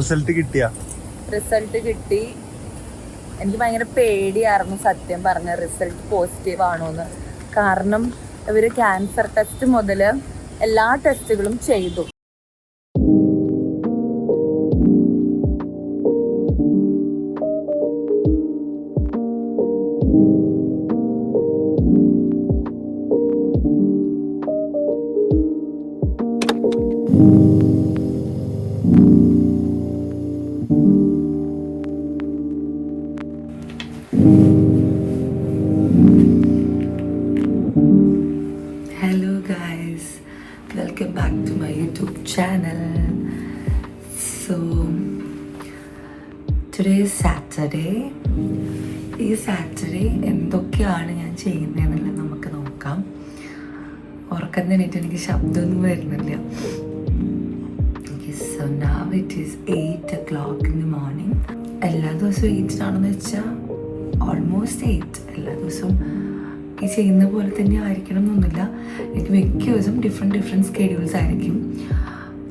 Result കിട്ടി. എനിക്ക് ഭയങ്കര പേടിയായിരുന്നു സത്യം പറഞ്ഞ റിസൾട്ട് പോസിറ്റീവ് ആണോന്ന്. കാരണം ഇവര് ക്യാൻസർ ടെസ്റ്റ് മുതൽ എല്ലാ ടെസ്റ്റുകളും ചെയ്തു. Hello guys, welcome back to my YouTube channel. So today is Saturday. ഈ സാറ്റർഡേ എന്തൊക്കെയാണ് ഞാൻ ചെയ്യുന്നതെന്നുള്ളത് നമുക്ക് നോക്കാം. ഉറക്കം തന്നെയായിട്ട് എനിക്ക് ശബ്ദമൊന്നും വരുന്നില്ല. So now it is 8 o'clock in the morning. എല്ലാ ദിവസവും 8 ആണെന്ന് വെച്ചാൽ ഓൾമോസ്റ്റ് 8. എല്ലാ ദിവസവും ഈ ചെയ്യുന്ന പോലെ തന്നെ ആയിരിക്കണം എന്നൊന്നുമില്ല. എനിക്ക് മിക്ക ദിവസം ഡിഫറെൻറ്റ് സ്കെഡ്യൂൾസ് ആയിരിക്കും.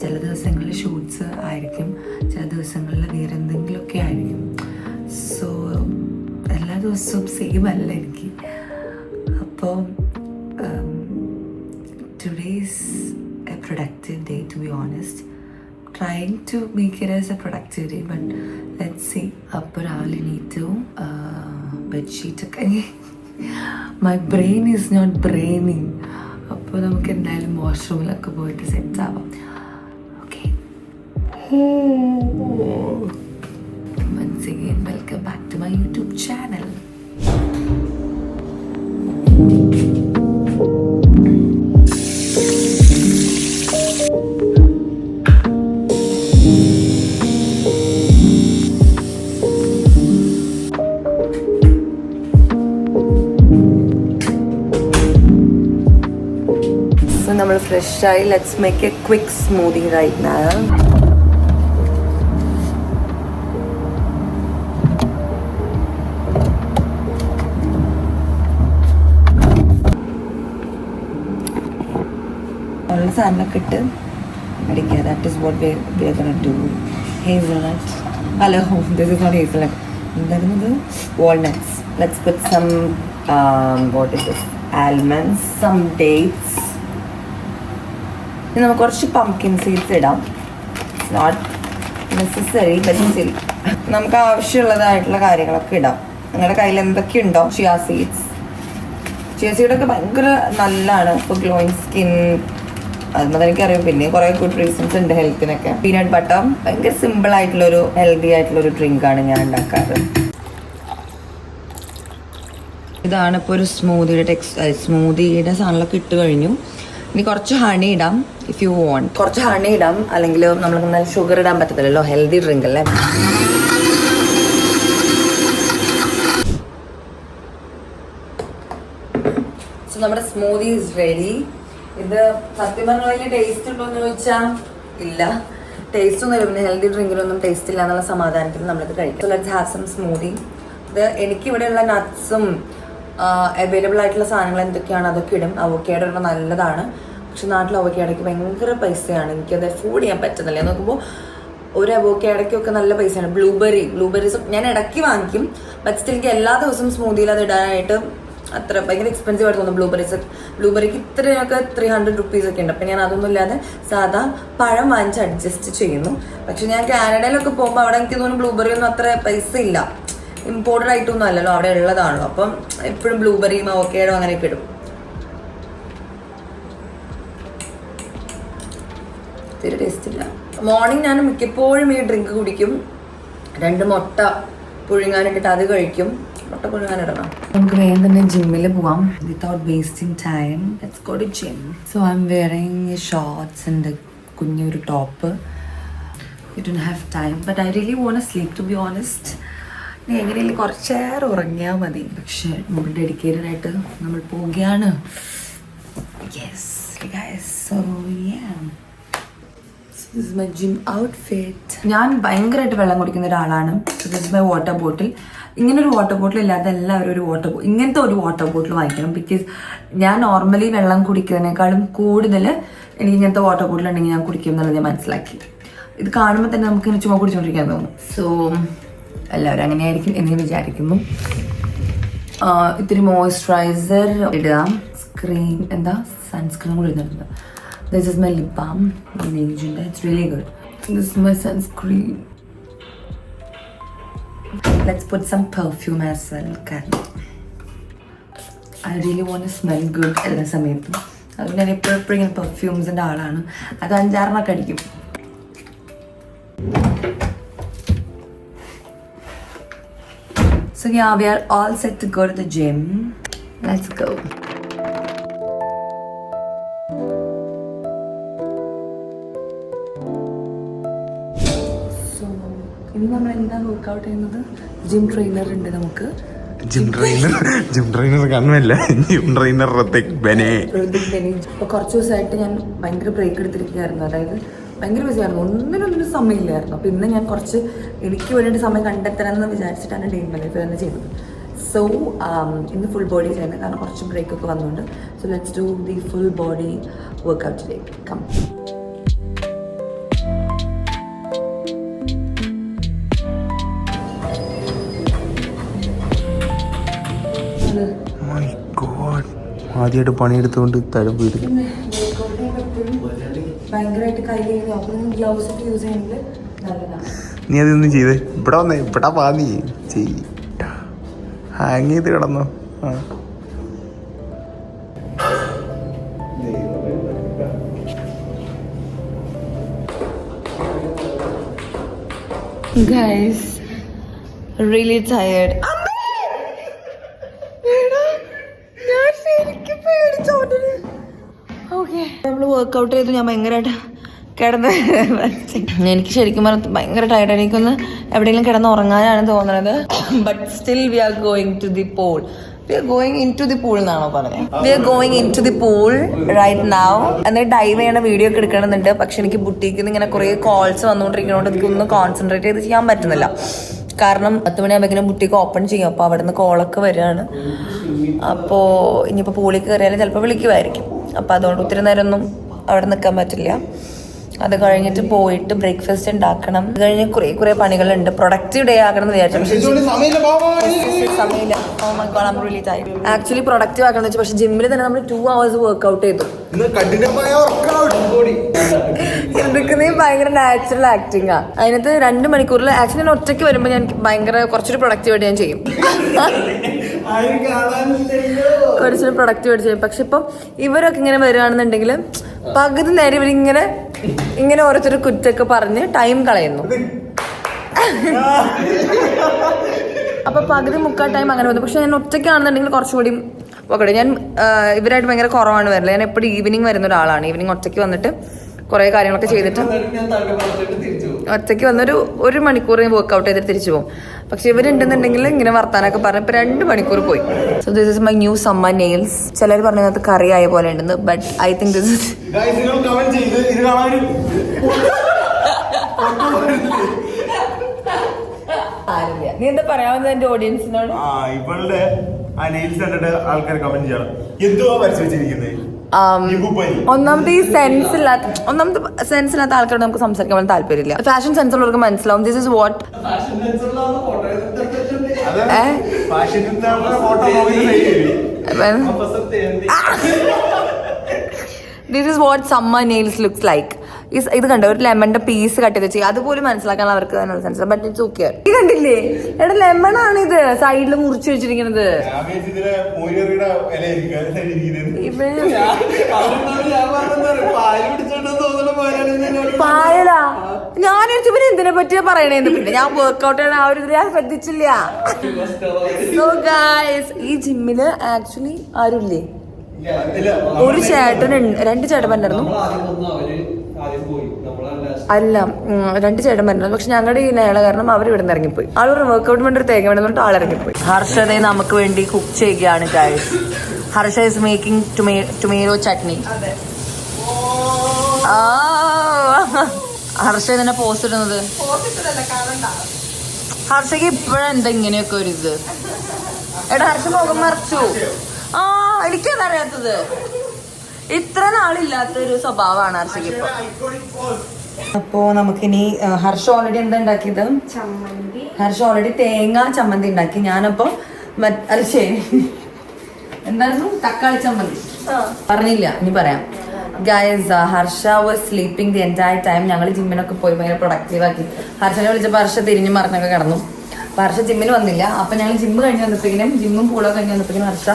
ചില ദിവസങ്ങളിൽ ഷൂട്ട്സ് ആയിരിക്കും, ചില ദിവസങ്ങളിൽ വേറെ എന്തെങ്കിലുമൊക്കെ ആയിരിക്കും. സോ എല്ലാ ദിവസവും സെയിം അല്ല എനിക്ക്. അപ്പോൾ today is a productive day to be honest. Trying to make it as a productive day, but let's see. Up early need to bedsheet okay. My brain is not braining. അപ്പോൾ നമുക്ക് എന്തായാലും വാഷ്റൂമിലൊക്കെ പോയിട്ട് set ആവാം. Okay, once again welcome back to my YouTube channel. നമ്മൾ ഫ്രഷായി. Let's make a quick smoothie right now. ഉള്ള സാധനമൊക്കെ ഇട്ട് അടിക്കുക. That is what we are gonna do. Hazelnut, hello, this is not hazelnut. എന്തായിരുന്നത്? Walnuts. Let's put some what is this, almonds, some dates. ഇനി നമുക്ക് കുറച്ച് പംകിൻ സീഡ്സ് ഇടാം. It's not necessary but still നമുക്ക് ആവശ്യമുള്ളതായിട്ടുള്ള കാര്യങ്ങളൊക്കെ ഇടാം. നിങ്ങളുടെ കയ്യിൽ എന്തൊക്കെയുണ്ടോ, ചിയ സീഡൊക്കെ ഭയങ്കര നല്ലതാണ് ഇപ്പോൾ ഗ്ലോയിങ് സ്കിൻ. അതെന്നത് എനിക്കറിയാം. പിന്നെ കുറേ ഗുഡ് റീസൺസ് ഉണ്ട് ഹെൽത്തിനൊക്കെ. പീനട്ട് ബട്ടർ ഭയങ്കര സിമ്പിൾ ആയിട്ടുള്ളൊരു ഹെൽത്തി ആയിട്ടുള്ളൊരു ഡ്രിങ്കാണ് ഞാൻ ഉണ്ടാക്കാറ്. ഇതാണ് ഇപ്പോൾ ഒരു സ്മൂതിയുടെ സാധനങ്ങളൊക്കെ ഇട്ട് കഴിഞ്ഞു. ഇനി കുറച്ച് ഹണി ഇടാം ഇഫ് യു വോണ്ട്. കുറച്ച് ഹണി ഇടാം, അല്ലെങ്കിൽ നമ്മൾക്ക് നല്ല ഷുഗർ ഇടാൻ പറ്റത്തില്ലല്ലോ, ഹെൽത്തി ഡ്രിങ്ക് അല്ലേ. സോ നമ്മുടെ സ്മൂതി ഈസ് റെഡി. ഇത് സത്യം പറഞ്ഞ വലിയ ടേസ്റ്റ് ഉണ്ടോ എന്ന് ചോദിച്ചാൽ ഇല്ല, ടേസ്റ്റ് ഒന്നും ഇല്ല. പിന്നെ ഹെൽത്തി ഡ്രിങ്കിലൊന്നും ടേസ്റ്റ് ഇല്ല എന്നുള്ള സമാധാനത്തിൽ നമ്മളിത് കഴിക്കും. So let's have some smoothie. ഇത് എനിക്കിവിടെയുള്ള നട്ട്സും അവൈലബിൾ ആയിട്ടുള്ള സാധനങ്ങൾ എന്തൊക്കെയാണ് അതൊക്കെ ഇടും. അവോക്കാഡോ ഇടുന്നത് നല്ലതാണ്, പക്ഷെ നാട്ടിൽ അവോക്കാഡോയ്ക്ക് ഭയങ്കര പൈസയാണ്. എനിക്കത് അഫോർഡ് ചെയ്യാൻ പറ്റുന്നില്ല. നോക്കുമ്പോൾ ഒരു അവോക്കാഡോയ്ക്കൊക്കെ നല്ല പൈസയാണ്. ബ്ലൂബെറീസും ഞാൻ ഇടയ്ക്ക് വാങ്ങിക്കും, ബട്ട് സ്റ്റിൽ എനിക്ക് എല്ലാ ദിവസവും സ്മൂതിയിൽ അത് ഇടാനായിട്ട് അത്ര ഭയങ്കര എക്സ്പെൻസീവ് ആയിട്ട് തോന്നും. ബ്ലൂബെറിക്ക് ഇത്രയൊക്കെ 300 rupees ഒക്കെ ഉണ്ട്. അപ്പം ഞാൻ അതൊന്നും ഇല്ലാതെ സാധാ പഴം വാങ്ങിച്ച് അഡ്ജസ്റ്റ് ചെയ്യുന്നു. പക്ഷെ ഞാൻ കാനഡയിലൊക്കെ പോകുമ്പോൾ അവിടെ എനിക്ക് തോന്നുന്നു ബ്ലൂബെറി ഒന്നും അത്ര പൈസ ഇല്ല. ഇമ്പോർട്ടഡ് ആയിട്ടൊന്നും അല്ലല്ലോ, അവിടെ ഉള്ളതാണല്ലോ. അപ്പം എപ്പോഴും ബ്ലൂബെറിയും അവോക്കാഡോ അങ്ങനെയൊക്കെ ഇടും. തീരെ ടേസ്റ്റ് ഇല്ല. മോർണിംഗ് ഞാൻ മിക്കപ്പോഴും ഈ ഡ്രിങ്ക് കുടിക്കും. 2 മുട്ട പുഴുങ്ങാനിട്ടിട്ട് അത് കഴിക്കും. മുട്ട പുഴുങ്ങാനിടണം. നമുക്ക് വേഗം തന്നെ ജിമ്മിൽ പോവാം without wasting time. Let's go to gym. So I'm wearing shorts and കുഞ്ഞൊരു top. You don't have time but I really want to sleep to be honest. എങ്ങനെയെങ്കിലും കുറച്ചേറെ ഉറങ്ങിയാൽ മതി. പക്ഷെ നമ്മൾ ഡെഡിക്കേറ്റഡ് ആയിട്ട് നമ്മൾ പോവുകയാണ്. Yes guys, so yeah, this is my gym outfit. ഞാൻ ഭയങ്കരമായിട്ട് വെള്ളം കുടിക്കുന്ന ഒരാളാണ്. This is my water bottle. ഇങ്ങനൊരു വാട്ടർ ബോട്ടിൽ ഇല്ലാതെ എല്ലാവരും ഇങ്ങനത്തെ ഒരു വാട്ടർ ബോട്ടിൽ വാങ്ങിക്കണം. ബിക്കോസ് ഞാൻ നോർമലി വെള്ളം കുടിക്കുന്നതിനേക്കാളും കൂടുതൽ എനിക്ക് ഇങ്ങനത്തെ വാട്ടർ ബോട്ടിൽ ഉണ്ടെങ്കിൽ ഞാൻ കുടിക്കും എന്നുള്ളത് ഞാൻ മനസ്സിലാക്കി. ഇത് കാണുമ്പോൾ തന്നെ നമുക്ക് ഇങ്ങനെ ചുമ പിടിച്ചോണ്ടിരിക്കാൻ തോന്നും. സോ എല്ലാവരും അങ്ങനെയായിരിക്കും എന്ന് വിചാരിക്കുന്നു. ഇത്തിരി മോയ്സ്ചറൈസർ ഇടുക, സ്ക്രീൻ സൺസ്ക്രീൻ കൂടി ഇടുന്നുണ്ട്. This is my lip balm, നേജിൻ്റെ. It's really good. This is my sunscreen. Let's put some perfume as well. കാരണം I really want to smell good എല്ലാ സമയത്തും. അതുകൊണ്ട് ഞാൻ എപ്പോഴും ഇങ്ങനെ പെർഫ്യൂംസിൻ്റെ ആളാണ്. അത് 5-6 അടിക്കും. So yeah, we are all set to go to the gym. Let's go. So, ഇനി നമ്മൾ എന്താ വർക്ക്ഔട്ട് ചെയ്യുന്നത്? ജിം ട്രെയിനർ ഉണ്ട് നമുക്ക്. ജിം ട്രെയിനർ കാണുമല്ല, ജിം ട്രെയിനർ ഇപ്പോൾ കുറച്ച് ദിവസമായിട്ട് ഞാൻ ഭയങ്കര ബ്രേക്ക് എടുത്തിരിക്കുകയായിരുന്നു. അതായത് ഭയങ്കര ബിസിയായിരുന്നു, ഒന്നിനൊന്നിനും സമയമില്ലായിരുന്നു. അപ്പോൾ ഇന്ന് ഞാൻ കുറച്ച് എനിക്ക് വേണ്ടിയിട്ട് സമയം കണ്ടെത്തണം എന്ന് വിചാരിച്ചിട്ടാണ് ഡേ മൈ ലൈഫ് തന്നെ ചെയ്തത്. സോ ഇന്ന് ഫുൾ ബോഡി ചെയ്യുന്നത്, കാരണം കുറച്ച് ബ്രേക്കൊക്കെ വന്നുകൊണ്ട്. So let's do the full body workout today. Come. ആദ്യമായിട്ട് പണിയെടുത്തുകൊണ്ട് തഴം പോയിട്ട് ഭയങ്കരമായിട്ട് കൈ ഗ്ലൗസ് ഒക്കെ യൂസ് ചെയ്യുന്നത് നല്ലതാണ്. നീ അതൊന്നും ചെയ്തേ. ഇവിടെ വന്നേ, ഇവിടെ വാ, നീ ഹാങ് ചെയ്ത് കിടന്നോ. Guys, really tired. നമ്മള് വർക്ക്ഔട്ട് ചെയ്തു. ഞാൻ ഭയങ്കരമായിട്ട് കിടന്ന് എനിക്ക് ശരിക്കും പറഞ്ഞാൽ ഭയങ്കര ടയർഡ്. എനിക്കൊന്ന് എവിടെയെങ്കിലും കിടന്ന് ഉറങ്ങാനാണ് തോന്നുന്നത്. But still we are going to the pool. We are going in to the pool എന്നാണോ പറഞ്ഞത്? We are going in to the pool right now. എന്നിട്ട് ഡൈവ് ചെയ്യണ വീഡിയോ ഒക്കെ എടുക്കണമെന്നുണ്ട്. പക്ഷെ എനിക്ക് ബുട്ടീക്കിൽ ഇങ്ങനെ കുറേ കോൾസ് വന്നുകൊണ്ടിരിക്കുന്നതുകൊണ്ട് എനിക്കൊന്നും കോൺസെൻട്രേറ്റ് ചെയ്ത് ചെയ്യാൻ പറ്റുന്നില്ല. കാരണം 10 മണിയാകുമ്പോഴേക്കും ബുട്ടീക്ക് ഓപ്പൺ ചെയ്യും. അപ്പോൾ അവിടെ നിന്ന് കോളൊക്കെ വരികയാണ്. അപ്പോൾ ഇനിയിപ്പോൾ പൂളിൽ കയറിയാലും ചിലപ്പോൾ വിളിക്കുമായിരിക്കും. അപ്പോൾ അതുകൊണ്ട് ഒത്തിരി നേരമൊന്നും അവിടെ നിൽക്കാൻ പറ്റില്ല. അത് കഴിഞ്ഞിട്ട് പോയിട്ട് ബ്രേക്ക്ഫാസ്റ്റ് ഉണ്ടാക്കണം. അത് കഴിഞ്ഞ് കുറേ പണികളുണ്ട്. പ്രൊഡക്റ്റീവ് ഡേ ആക്കണം എന്ന് വിചാരിച്ചു. പക്ഷേ സമയമില്ല. ആക്ച്വലി പ്രൊഡക്റ്റീവ് ആക്കണം എന്ന് വെച്ചാൽ, പക്ഷേ ജിമ്മിൽ തന്നെ നമ്മൾ 2 hours വർക്ക്ഔട്ട് ചെയ്തു. എടുക്കുന്നേ ഭയങ്കര നാച്ചുറൽ ആക്ടിങ്ങാ. അതിനകത്ത് 2 മണിക്കൂറിൽ ആക്ച്വലി ഞാൻ ഒറ്റയ്ക്ക് വരുമ്പോൾ ഞാൻ ഭയങ്കര കുറച്ചൊരു പ്രൊഡക്റ്റീവായിട്ട് ഞാൻ ചെയ്യും. കുറച്ചൊരു പ്രൊഡക്റ്റീവായിട്ട് ചെയ്യും. പക്ഷെ ഇപ്പം ഇവരൊക്കെ ഇങ്ങനെ വരികയാണെന്നുണ്ടെങ്കിൽ പകുതി നേരം ഇങ്ങനെ ഓരോരുത്തർ കുറ്റൊക്കെ പറഞ്ഞ് ടൈം കളയുന്നു. അപ്പൊ പകുതി മുക്കാൽ ടൈം അങ്ങനെ വന്നു. പക്ഷെ ഞാൻ ഒറ്റയ്ക്കാണെന്നുണ്ടെങ്കിൽ കുറച്ചുകൂടി ഓക്കെ. ഞാൻ ഇവരായിട്ട് ഭയങ്കര കുറവാണ് വരില്ല. ഞാൻ എപ്പോഴും ഈവനിങ് വരുന്ന ഒരാളാണ്. ഈവനിങ് ഒറ്റയ്ക്ക് വന്നിട്ട് കുറേ കാര്യങ്ങളൊക്കെ ചെയ്തിട്ട് ഒറ്റയ്ക്ക് വന്നൊരു 1 മണിക്കൂർ വർക്ക്ഔട്ട് ചെയ്തിട്ട് തിരിച്ചു പോകും. പക്ഷെ ഇവരുണ്ടെന്നുണ്ടെങ്കിൽ ഇങ്ങനെ വർത്താനൊക്കെ പറഞ്ഞ് ഇപ്പൊ 2 മണിക്കൂർ പോയി. So this is my new summer nails. ചിലർ പറഞ്ഞത് കറി ആയ പോലെ ഉണ്ടെന്ന്. But I think this is ആരില്ല. നീ എന്താ പറയാവുന്നത് എന്റെ ഓഡിയൻസിനോട്? ഇവളുടെ ആൾക്കാർ കമന്റ് ചെയ്യണം, എന്തുവാ പരിശോധിച്ചിരിക്കുന്നത്. ഒന്നാമത്തെ ഈ സെൻസ് ഇല്ലാത്ത ആൾക്കാരോട് നമുക്ക് സംസാരിക്കാൻ താല്പര്യമില്ല. ഫാഷൻ സെൻസ് ഉള്ളവർക്ക് മനസ്സിലാവും. This is what this is what summer nails looks like. ഇത് കണ്ടോ, ഒരു ലെമണിന്റെ പീസ് കട്ട് ചെയ്ത് ചെയ്യുക, അതുപോലും മനസ്സിലാക്കാൻ അവർക്ക് സെൻസ്. But it's okay. ഇത് കണ്ടില്ലേ, എടാ ലെമൺ ആണ് ഇത് സൈഡിൽ മുറിച്ച് വെച്ചിരിക്കുന്നത്. പായലാ, ഞാൻ ഇവര് എന്തിനെ പറ്റിയാ പറയണേന്ന്. പിന്നെ ഞാൻ വർക്ക്ഔട്ട് ചെയ്യണ ആ ഒരു ഇത് ഞാൻ ശ്രദ്ധിച്ചില്ല. സോ ഗൈസ്, ഈ ജിമ്മില് ആക്ച്വലി ആരുമില്ലേ? ഒരു ചേട്ടനുണ്ട്, 2 ചേട്ടന്മാരുണ്ടായിരുന്നു. അല്ല, 2 ചേട്ടന്മാരുണ്ടായിരുന്നു. പക്ഷെ ഞങ്ങളുടെ ഈ നേള കാരണം അവർ ഇവിടെ നിന്ന് ഇറങ്ങിപ്പോയി. ആളൊരു വർക്ക്ഔട്ട് വേണ്ടി ഒരു തേങ്ങ വേണമെന്നിട്ട് ആളിറങ്ങിപ്പോയി. ഹർഷദയെ നമുക്ക് വേണ്ടി കുക്ക് ചെയ്യുകയാണ് guys. Harsha is making tomato chutney. Harsha തന്നെ പോസ്റ്റ് ഇടുന്നത്. ഹർഷയ്ക്ക് ഇപ്പോഴെന്താ ഇങ്ങനെയൊക്കെ ഒരു ഇത്? എടാ ഹർഷ മുഖം മറിച്ചു. എനിക്കതറിയാത്തത്. ഇത്ര നാളില്ലാത്തൊരു സ്വഭാവമാണ് ഹർഷയ്ക്ക് ഇപ്പൊ. അപ്പോൾ നമുക്കിനി ഹർഷ ഓൾറെഡി എന്താ ഉണ്ടാക്കിയത്? ഹർഷ ഓൾറെഡി തേങ്ങ ചമ്മന്തി ഉണ്ടാക്കി. ഞാനപ്പോൾ അത് ശരി എന്തായിരുന്നു? തക്കാളി ചമ്മന്തി പറഞ്ഞില്ല, ഇനി പറയാം. Guys, Harsha was sleeping the entire time. ഞങ്ങൾ ജിമ്മിനൊക്കെ പോയി ഭയങ്കര പ്രൊഡക്റ്റീവ് ആക്കി. ഹർഷനെ വിളിച്ചപ്പോൾ ഹർഷ തിരിഞ്ഞു മറിഞ്ഞൊക്കെ കിടന്നു. അപ്പോൾ ഹർഷ ജിമ്മിന് വന്നില്ല. അപ്പം ഞങ്ങൾ ജിമ്മ് കഴിഞ്ഞ് വന്നപ്പോഴേക്കും ജിമ്മും പൂളൊക്കെ കഴിഞ്ഞ് വന്നപ്പോഴേക്കും ഹർഷ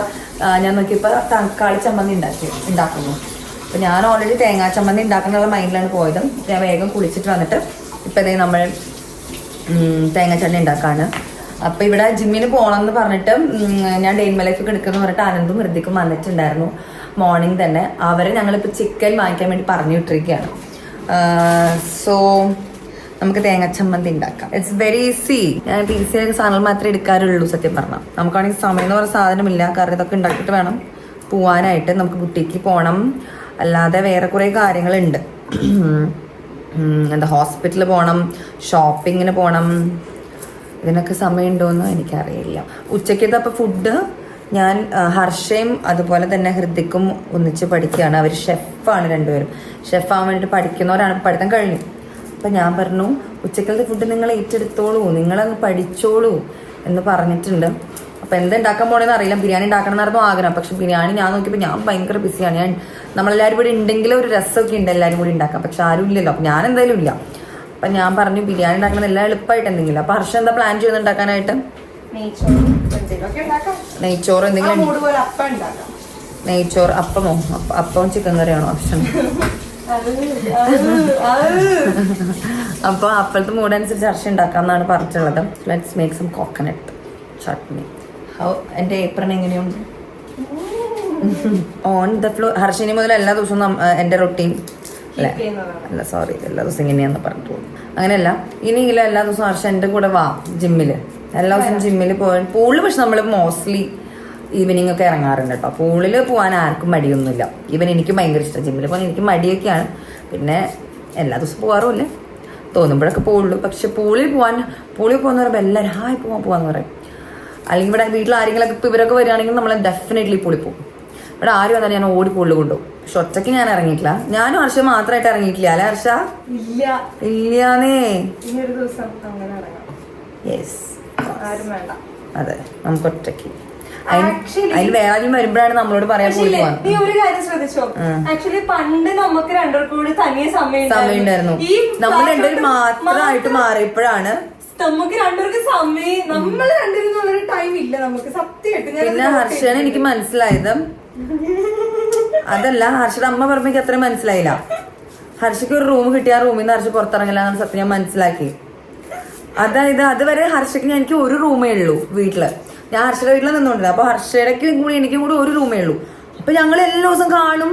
ഞാൻ നോക്കിയപ്പോൾ തക്കാളി ചമ്മന്തി ഉണ്ടാക്കുന്നു. അപ്പോൾ ഞാൻ ഓൾറെഡി തേങ്ങാ ചമ്മന്തി ഉണ്ടാക്കുന്ന മൈൻഡിലാണ് പോയത്. ഞാൻ വേഗം കുളിച്ചിട്ട് വന്നിട്ട് ഇപ്പം ഇതേ നമ്മൾ തേങ്ങാ ചട്നി ഉണ്ടാക്കാണ്. അപ്പോൾ ഇവിടെ ജിമ്മിന് പോകണം എന്ന് പറഞ്ഞിട്ട് ഞാൻ ഡെയിൻമ ലൈഫൊക്കെ എടുക്കുമെന്ന് പറഞ്ഞിട്ട് ആനന്ദും ഹൃദിക്കും വന്നിട്ടുണ്ടായിരുന്നു മോർണിംഗ് തന്നെ. അവരെ ഞങ്ങളിപ്പോൾ ചിക്കൻ വാങ്ങിക്കാൻ വേണ്ടി പറഞ്ഞു വിട്ടിരിക്കുകയാണ്. സോ നമുക്ക് തേങ്ങ ചമ്മന്തി ഉണ്ടാക്കാം. It's very easy. ഞാൻ ഈസി ആയ സാധനങ്ങൾ മാത്രമേ എടുക്കാറുള്ളൂ സത്യം പറഞ്ഞാൽ. നമുക്കാണെങ്കിൽ സമയം എന്ന് പറഞ്ഞ സാധനമില്ല. കാരണം ഇതൊക്കെ ഉണ്ടാക്കിയിട്ട് വേണം പോവാനായിട്ട്. നമുക്ക് ബുട്ടിക്ക് പോകണം, അല്ലാതെ വേറെ കുറേ കാര്യങ്ങളുണ്ട്. എന്താ ഹോസ്പിറ്റലിൽ പോകണം, ഷോപ്പിങ്ങിന് പോകണം. ഇതിനൊക്കെ സമയമുണ്ടോയെന്ന് എനിക്കറിയില്ല. ഉച്ചയ്ക്കത്തെ അപ്പോൾ ഫുഡ് ഞാൻ ഹർഷയും അതുപോലെ തന്നെ ഹൃദിക്കും ഒന്നിച്ച് പഠിക്കുകയാണ്. അവർ ഷെഫാണ് രണ്ടുപേരും. ഷെഫാകാൻ വേണ്ടിയിട്ട് പഠിക്കുന്നവരാണ്. പഠിത്തം കഴിഞ്ഞു. അപ്പം ഞാൻ പറഞ്ഞു ഉച്ചക്കലത്തെ ഫുഡ് നിങ്ങൾ ഏറ്റെടുത്തോളൂ, നിങ്ങളങ്ങ് പഠിച്ചോളൂ എന്ന് പറഞ്ഞിട്ടുണ്ട്. അപ്പോൾ എന്തുണ്ടാക്കാൻ പോകണമെന്ന് അറിയില്ല. ബിരിയാണി ഉണ്ടാക്കണം എന്നായിരുന്നു ആഗ്രഹം. പക്ഷെ ബിരിയാണി ഞാൻ നോക്കിയപ്പോൾ ഞാൻ ഭയങ്കര ബിസിയാണ്. നമ്മളെല്ലാവരും കൂടി ഉണ്ടെങ്കിൽ ഒരു രസമൊക്കെ ഉണ്ട് എല്ലാവരും കൂടി ഉണ്ടാക്കാം. പക്ഷെ ആരും ഇല്ലല്ലോ. അപ്പം ഞാൻ എന്തായാലും ഇല്ല. അപ്പം ഞാൻ പറഞ്ഞു ബിരിയാണി ഉണ്ടാക്കണം എല്ലാം എളുപ്പമായിട്ട് എന്തെങ്കിലും. അപ്പോൾ ഹർഷ എന്താ പ്ലാൻ ചെയ്യുന്നുണ്ടാക്കാനായിട്ട്? നെയ്ച്ചോറ് എന്തെങ്കിലും. നെയ്ച്ചോറ് അപ്പമോ? അപ്പം ചിക്കൻ കറിയാണോ ഹർഷൻ? അപ്പോൾ അപ്പോഴത്തെ മൂഡ് അനുസരിച്ച് ഹർഷ ഉണ്ടാക്കാമെന്നാണ് പറഞ്ഞിട്ടുള്ളത്. Let's make some coconut chutney. എൻ്റെ ഏപ്രൺ എങ്ങനെയുണ്ട്? On the floor. ഹർഷിനി മുതൽ എല്ലാ ദിവസവും എൻ്റെ റൊട്ടീൻ അല്ല സോറി എല്ലാ ദിവസവും ഇങ്ങനെയാന്ന് പറഞ്ഞിട്ട് പോകും. അങ്ങനെയല്ല, ഇനിയെങ്കിലും എല്ലാ ദിവസവും ഹർഷ എൻ്റെ കൂടെ വാ ജിമ്മിൽ. എല്ലാ ദിവസവും ജിമ്മിൽ പോയി പൂളിൽ. പക്ഷെ നമ്മൾ മോസ്റ്റ്ലി ഈവനിങ് ഒക്കെ ഇറങ്ങാറുണ്ട് കേട്ടോ. പൂളിൽ പോകാൻ ആർക്കും മടിയൊന്നുമില്ല. ഈവൻ എനിക്ക് ഭയങ്കര ഇഷ്ടം ജിമ്മിൽ പോകാൻ. എനിക്ക് മടിയൊക്കെയാണ്. പിന്നെ എല്ലാ ദിവസവും പോകാറുമില്ല, തോന്നുമ്പോഴൊക്കെ പോകുള്ളൂ. പക്ഷെ പൂളിൽ പോകുന്ന പറയുമ്പോൾ എല്ലാവരും ഹായ് പോവാന്ന് പറയും. അല്ലെങ്കിൽ ഇവിടെ വീട്ടിൽ ആരെങ്കിലൊക്കെ ഇപ്പോൾ ഇവരൊക്കെ വരികയാണെങ്കിൽ നമ്മൾ ഡെഫിനറ്റ്ലി പൂളിൽ പോകും. ഇവിടെ ആരും വന്നാലും ഞാൻ ഓടി പൂളിൽ കൊണ്ടുപോകും. പക്ഷെ ഒറ്റയ്ക്ക് ഞാൻ ഇറങ്ങിയിട്ടില്ല. ഞാനും ഹർഷ മാത്രമായിട്ട് ഇറങ്ങിയിട്ടില്ല അല്ലേ ഹർഷ? ഇല്ലാന്നേ. യെസ്, അതെ, നമുക്ക് ഒറ്റയ്ക്ക്. അതിൽ വേറെ ആരും വരുമ്പോഴാണ് നമ്മളോട് പറയാൻ പോയി പോവാൻ. നീ ഒരു കാര്യം ശ്രദ്ധിച്ചോ? ആക്ച്വലി പണ്ട് നമുക്ക് രണ്ടുപേർക്കും കൂടി തനിയെ സമയം ഉണ്ടായിരുന്നു. നമ്മൾ രണ്ടുപേരും മാത്രമായിട്ട് മാറിയപ്പോഴാണ് നമുക്ക് രണ്ടുപേർക്ക് സമയം. നമ്മൾ രണ്ടുപേരും ടൈം ഇല്ല നമുക്ക് സത്യമായിട്ട്. പിന്നെ ഹർഷനെ എനിക്ക് മനസ്സിലായത് അതല്ല, ഹർഷയുടെ അമ്മ പറഞ്ഞെങ്കിൽ അത്രയും മനസ്സിലായില്ല. ഹർഷയ്ക്ക് ഒരു റൂം കിട്ടിയ ആ റൂമിൽ നിന്ന് ഹർഷ പുറത്തിറങ്ങില്ല എന്നാണ് സത്യം ഞാൻ മനസ്സിലാക്കി. അതായത് അതുവരെ ഹർഷയ്ക്ക് എനിക്ക് ഒരു റൂമേ ഉള്ളൂ വീട്ടില്. ഞാൻ ഹർഷയുടെ വീട്ടിൽ നിന്നുകൊണ്ടിരുന്നത്. അപ്പോൾ ഹർഷയുടെക്കും കൂടി എനിക്കും കൂടി ഒരു റൂമേ ഉള്ളൂ. അപ്പൊ ഞങ്ങൾ എല്ലാ ദിവസം കാണും.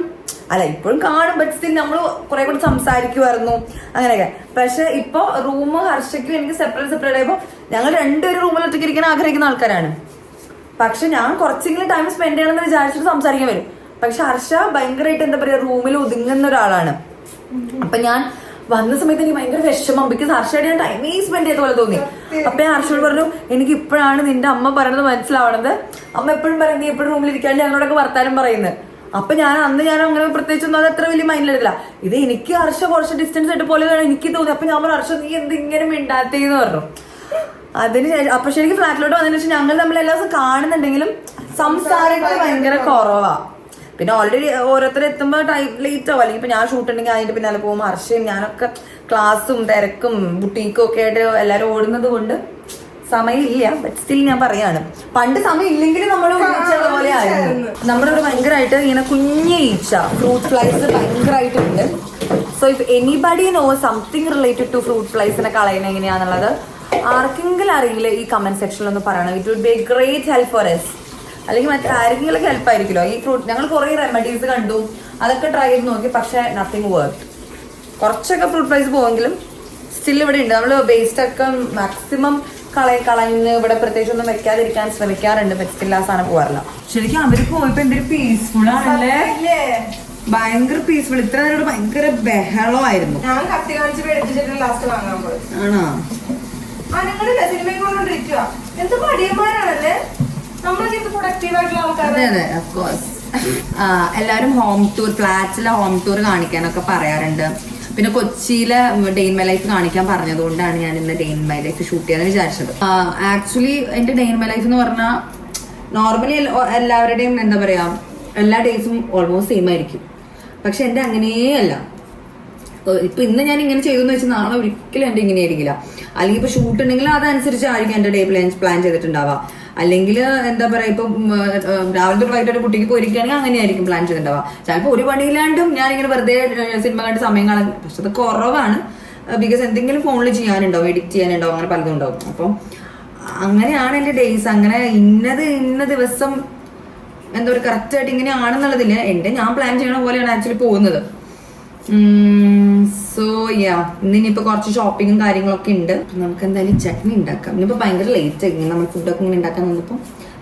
അല്ല ഇപ്പോഴും കാണും, ബട്ട് സ്റ്റിൽ നമ്മൾ കുറെ കൂടി സംസാരിക്കുമായിരുന്നു അങ്ങനെയൊക്കെ. പക്ഷെ ഇപ്പൊ റൂം ഹർഷയ്ക്കും എനിക്ക് സെപ്പറേറ്റ് ആയപ്പോൾ ഞങ്ങൾ രണ്ടുപേരും റൂമിൽ ഒറ്റയ്ക്ക് ഇരിക്കാൻ ആഗ്രഹിക്കുന്ന ആൾക്കാരാണ്. പക്ഷെ ഞാൻ കുറച്ചെങ്കിലും ടൈം സ്പെൻഡ് ചെയ്യണമെന്ന് വിചാരിച്ചിട്ട് സംസാരിക്കാൻ വരും. പക്ഷെ ഹർഷ ഭയങ്കരമായിട്ട് എന്താ പറയാ റൂമിൽ ഒതുങ്ങുന്ന ഒരാളാണ്. അപ്പൊ ഞാൻ വന്ന സമയത്ത് എനിക്ക് ഭയങ്കര വിഷമം. ബിക്കോസ് ഹർഷയുടെ ഞാൻ ടൈമേ സ്പെൻഡ് ചെയ്ത പോലെ തോന്നി. അപ്പൊ ഞാൻ ഹർഷയോട് പറഞ്ഞു എനിക്ക് ഇപ്പോഴാണ് നിന്റെ അമ്മ പറയണത് മനസ്സിലാവണത്. അമ്മ എപ്പോഴും പറയും നീ എപ്പോഴും റൂമിൽ ഇരിക്കാണ്ട് ഞങ്ങളോടൊക്കെ വർത്താനം പറയുന്നത്. അപ്പൊ ഞാൻ അങ്ങനെ പ്രത്യേകിച്ചൊന്നും അത് അത്ര വലിയ മൈൻഡിലെടുത്തില്ല. ഇത് എനിക്ക് ഹർഷ കുറച്ച് ഡിസ്റ്റൻസ് ആയിട്ട് പോലെ എനിക്ക് തോന്നി. അപ്പൊ ഞാൻ പറഞ്ഞു ഹർഷ നീ എന്ത് ഇങ്ങനെ മിണ്ടാത്തേന്ന് പറഞ്ഞു. അതിന് അപ്പൊ ശരിക്കും ഫ്ലാറ്റിലോട്ട് വന്നതിന് ശേഷം ഞങ്ങൾ തമ്മിൽ എല്ലാ ദിവസം കാണുന്നുണ്ടെങ്കിലും സംസാരങ്ങൾ ഭയങ്കര കുറവാ. പിന്നെ ഓൾറെഡി ഓരോരുത്തർ എത്തുമ്പോൾ ടൈം ലേറ്റ് ആവും. അല്ലെങ്കിൽ ഇപ്പൊ ഞാൻ ഷൂട്ട് ഉണ്ടെങ്കിൽ അതിന്റെ പിന്നാലെ പോകും. ഹർഷയും ഞാനൊക്കെ ക്ലാസ്സും തിരക്കും ബുട്ടീക്കും ഒക്കെ ആയിട്ട് എല്ലാവരും ഓടുന്നത് കൊണ്ട് സമയമില്ല. ബട്ട് സ്റ്റിൽ ഞാൻ പറയാണ് പണ്ട് സമയം ഇല്ലെങ്കിൽ നമ്മൾ ഒരുമിച്ചുള്ള പോലെ ആയിരുന്നു. നമ്മുടെ ഒരു ഭയങ്കരമായിട്ട് ഇങ്ങനെ കുഞ്ഞ് ഈച്ച ഫ്രൂട്ട് ഫ്ലൈസ് ഭയങ്കരമായിട്ടുണ്ട്. So if anybody know something related to fruit ഫ്ലൈസിനെ കളയുന്നത് എങ്ങനെയാണെന്നുള്ളത് ആർക്കെങ്കിലും അറിയില്ല ഈ കമന്റ് സെക്ഷനിൽ ഒന്ന് പറയണം. It would be a great help for us. അല്ലെങ്കിൽ മറ്റേ ആരെങ്കിലും ഹെൽപ്പ് ആയിരിക്കുമല്ലോ. ഈ ഫ്രൂട്ട് ഞങ്ങൾ കുറേ റെമഡീസ് കണ്ടു, അതൊക്കെ ട്രൈ ചെയ്ത് നോക്കി. പക്ഷെ നത്തിങ് വർക്ക്. കുറച്ചൊക്കെ ഫ്രൂട്ട് ഫ്ലൈസ് പോവെങ്കിലും സ്റ്റിൽ ഇവിടെ ഉണ്ട്. നമ്മൾ വേസ്റ്റ് ഒക്കെ മാക്സിമം കളഞ്ഞ് ഇവിടെ പ്രത്യേകിച്ച് ഒന്നും വെക്കാതിരിക്കാൻ ശ്രമിക്കാറുണ്ട്. പറ്റില്ല ആ സാധനം പോകാറില്ല. ശരിക്കും അവര് പോയപ്പോ എന്തൊരു പീസ്ഫുൾ ആണല്ലേ, ഭയങ്കര പീസ്ഫുൾ. ഇത്ര നേരം ഭയങ്കര ബഹളമായിരുന്നു. ഞാൻ കത്തി കാണിച്ച് ലാസ്റ്റ് വാങ്ങാൻ പോയി. ആണോ? സിനിമയും കൊണ്ടോണ്ടിരിക്കുക. എന്ത് മടിയന്മാരാണല്ലേ നമ്മളൊക്കെ പ്രൊഡക്റ്റീവ് ആയിട്ടുള്ള ആൾക്കാർ. അതെ അതെ, ഓഫ് കോഴ്സ്. എല്ലാവരും ഹോം ടൂർ, ഫ്ലാറ്റിലെ ഹോം ടൂർ കാണിക്കാനൊക്കെ പറയാറുണ്ട്. പിന്നെ കൊച്ചിയിലെ ഡേ ഇൻ മൈ ലൈഫ് കാണിക്കാൻ പറഞ്ഞതുകൊണ്ടാണ് ഞാൻ ഇന്ന് day in my life shoot ചെയ്യാന്ന് വിചാരിച്ചത്. ആക്ച്വലി എന്റെ ഡേ ഇൻ മൈ ലൈഫ് എന്ന് പറഞ്ഞാൽ നോർമലി എല്ലാവരുടെയും എന്താ പറയാ എല്ലാ ഡേയ്സും ഓൾമോസ്റ്റ് സെയിം ആയിരിക്കും. പക്ഷെ എന്റെ അങ്ങനെയല്ല. ഇപ്പൊ ഇന്ന് ഞാൻ ഇങ്ങനെ ചെയ്തെന്ന് വെച്ചാൽ നാളെ ഒരിക്കലും എന്റെ ഇങ്ങനെ ആയിരിക്കില്ല. അല്ലെങ്കിൽ ഇപ്പൊ ഷൂട്ട് ഉണ്ടെങ്കിൽ അതനുസരിച്ചായിരിക്കും എന്റെ ഡേ പ്ലാൻ ചെയ്തിട്ടുണ്ടാവുക. അല്ലെങ്കിൽ എന്താ പറയാ ഇപ്പൊ രാവിലത്തെ ഫ്ലൈറ്റ് കുട്ടിക്ക് പോയിരിക്കുകയാണെങ്കിൽ അങ്ങനെയായിരിക്കും പ്ലാൻ ചെയ്തിട്ടുണ്ടാവുക. ചിലപ്പോൾ ഒരു പണിയില്ലാണ്ടും ഞാനിങ്ങനെ വെറുതെ സിനിമ കണ്ട് സമയം കാണാൻ, പക്ഷെ അത് കുറവാണ്. ബിക്കോസ് എന്തെങ്കിലും ഫോണിൽ ചെയ്യാനുണ്ടാവും, എഡിറ്റ് ചെയ്യാനുണ്ടാവും, അങ്ങനെ പലതും ഉണ്ടാവും. അപ്പം അങ്ങനെയാണ് എന്റെ ഡേയ്സ്. അങ്ങനെ ഇന്ന ദിവസം എന്താ പറയുക കറക്റ്റായിട്ട് ഇങ്ങനെയാണെന്നുള്ളതില്ല. ഞാൻ പ്ലാൻ ചെയ്യണ പോലെയാണ് ആക്ച്വലി പോകുന്നത്. സോ ഇന്നിപ്പോ കുറച്ച് ഷോപ്പിങ്ങും കാര്യങ്ങളൊക്കെ ഉണ്ട്. നമുക്ക് എന്തായാലും ചട്നി ഉണ്ടാക്കാം. ഇന്നിപ്പോ ഭയങ്കര ലേറ്റ് ആയി നമ്മൾ ഫുഡൊക്കെ ഇങ്ങനെ ഉണ്ടാക്കാൻ വന്നപ്പോ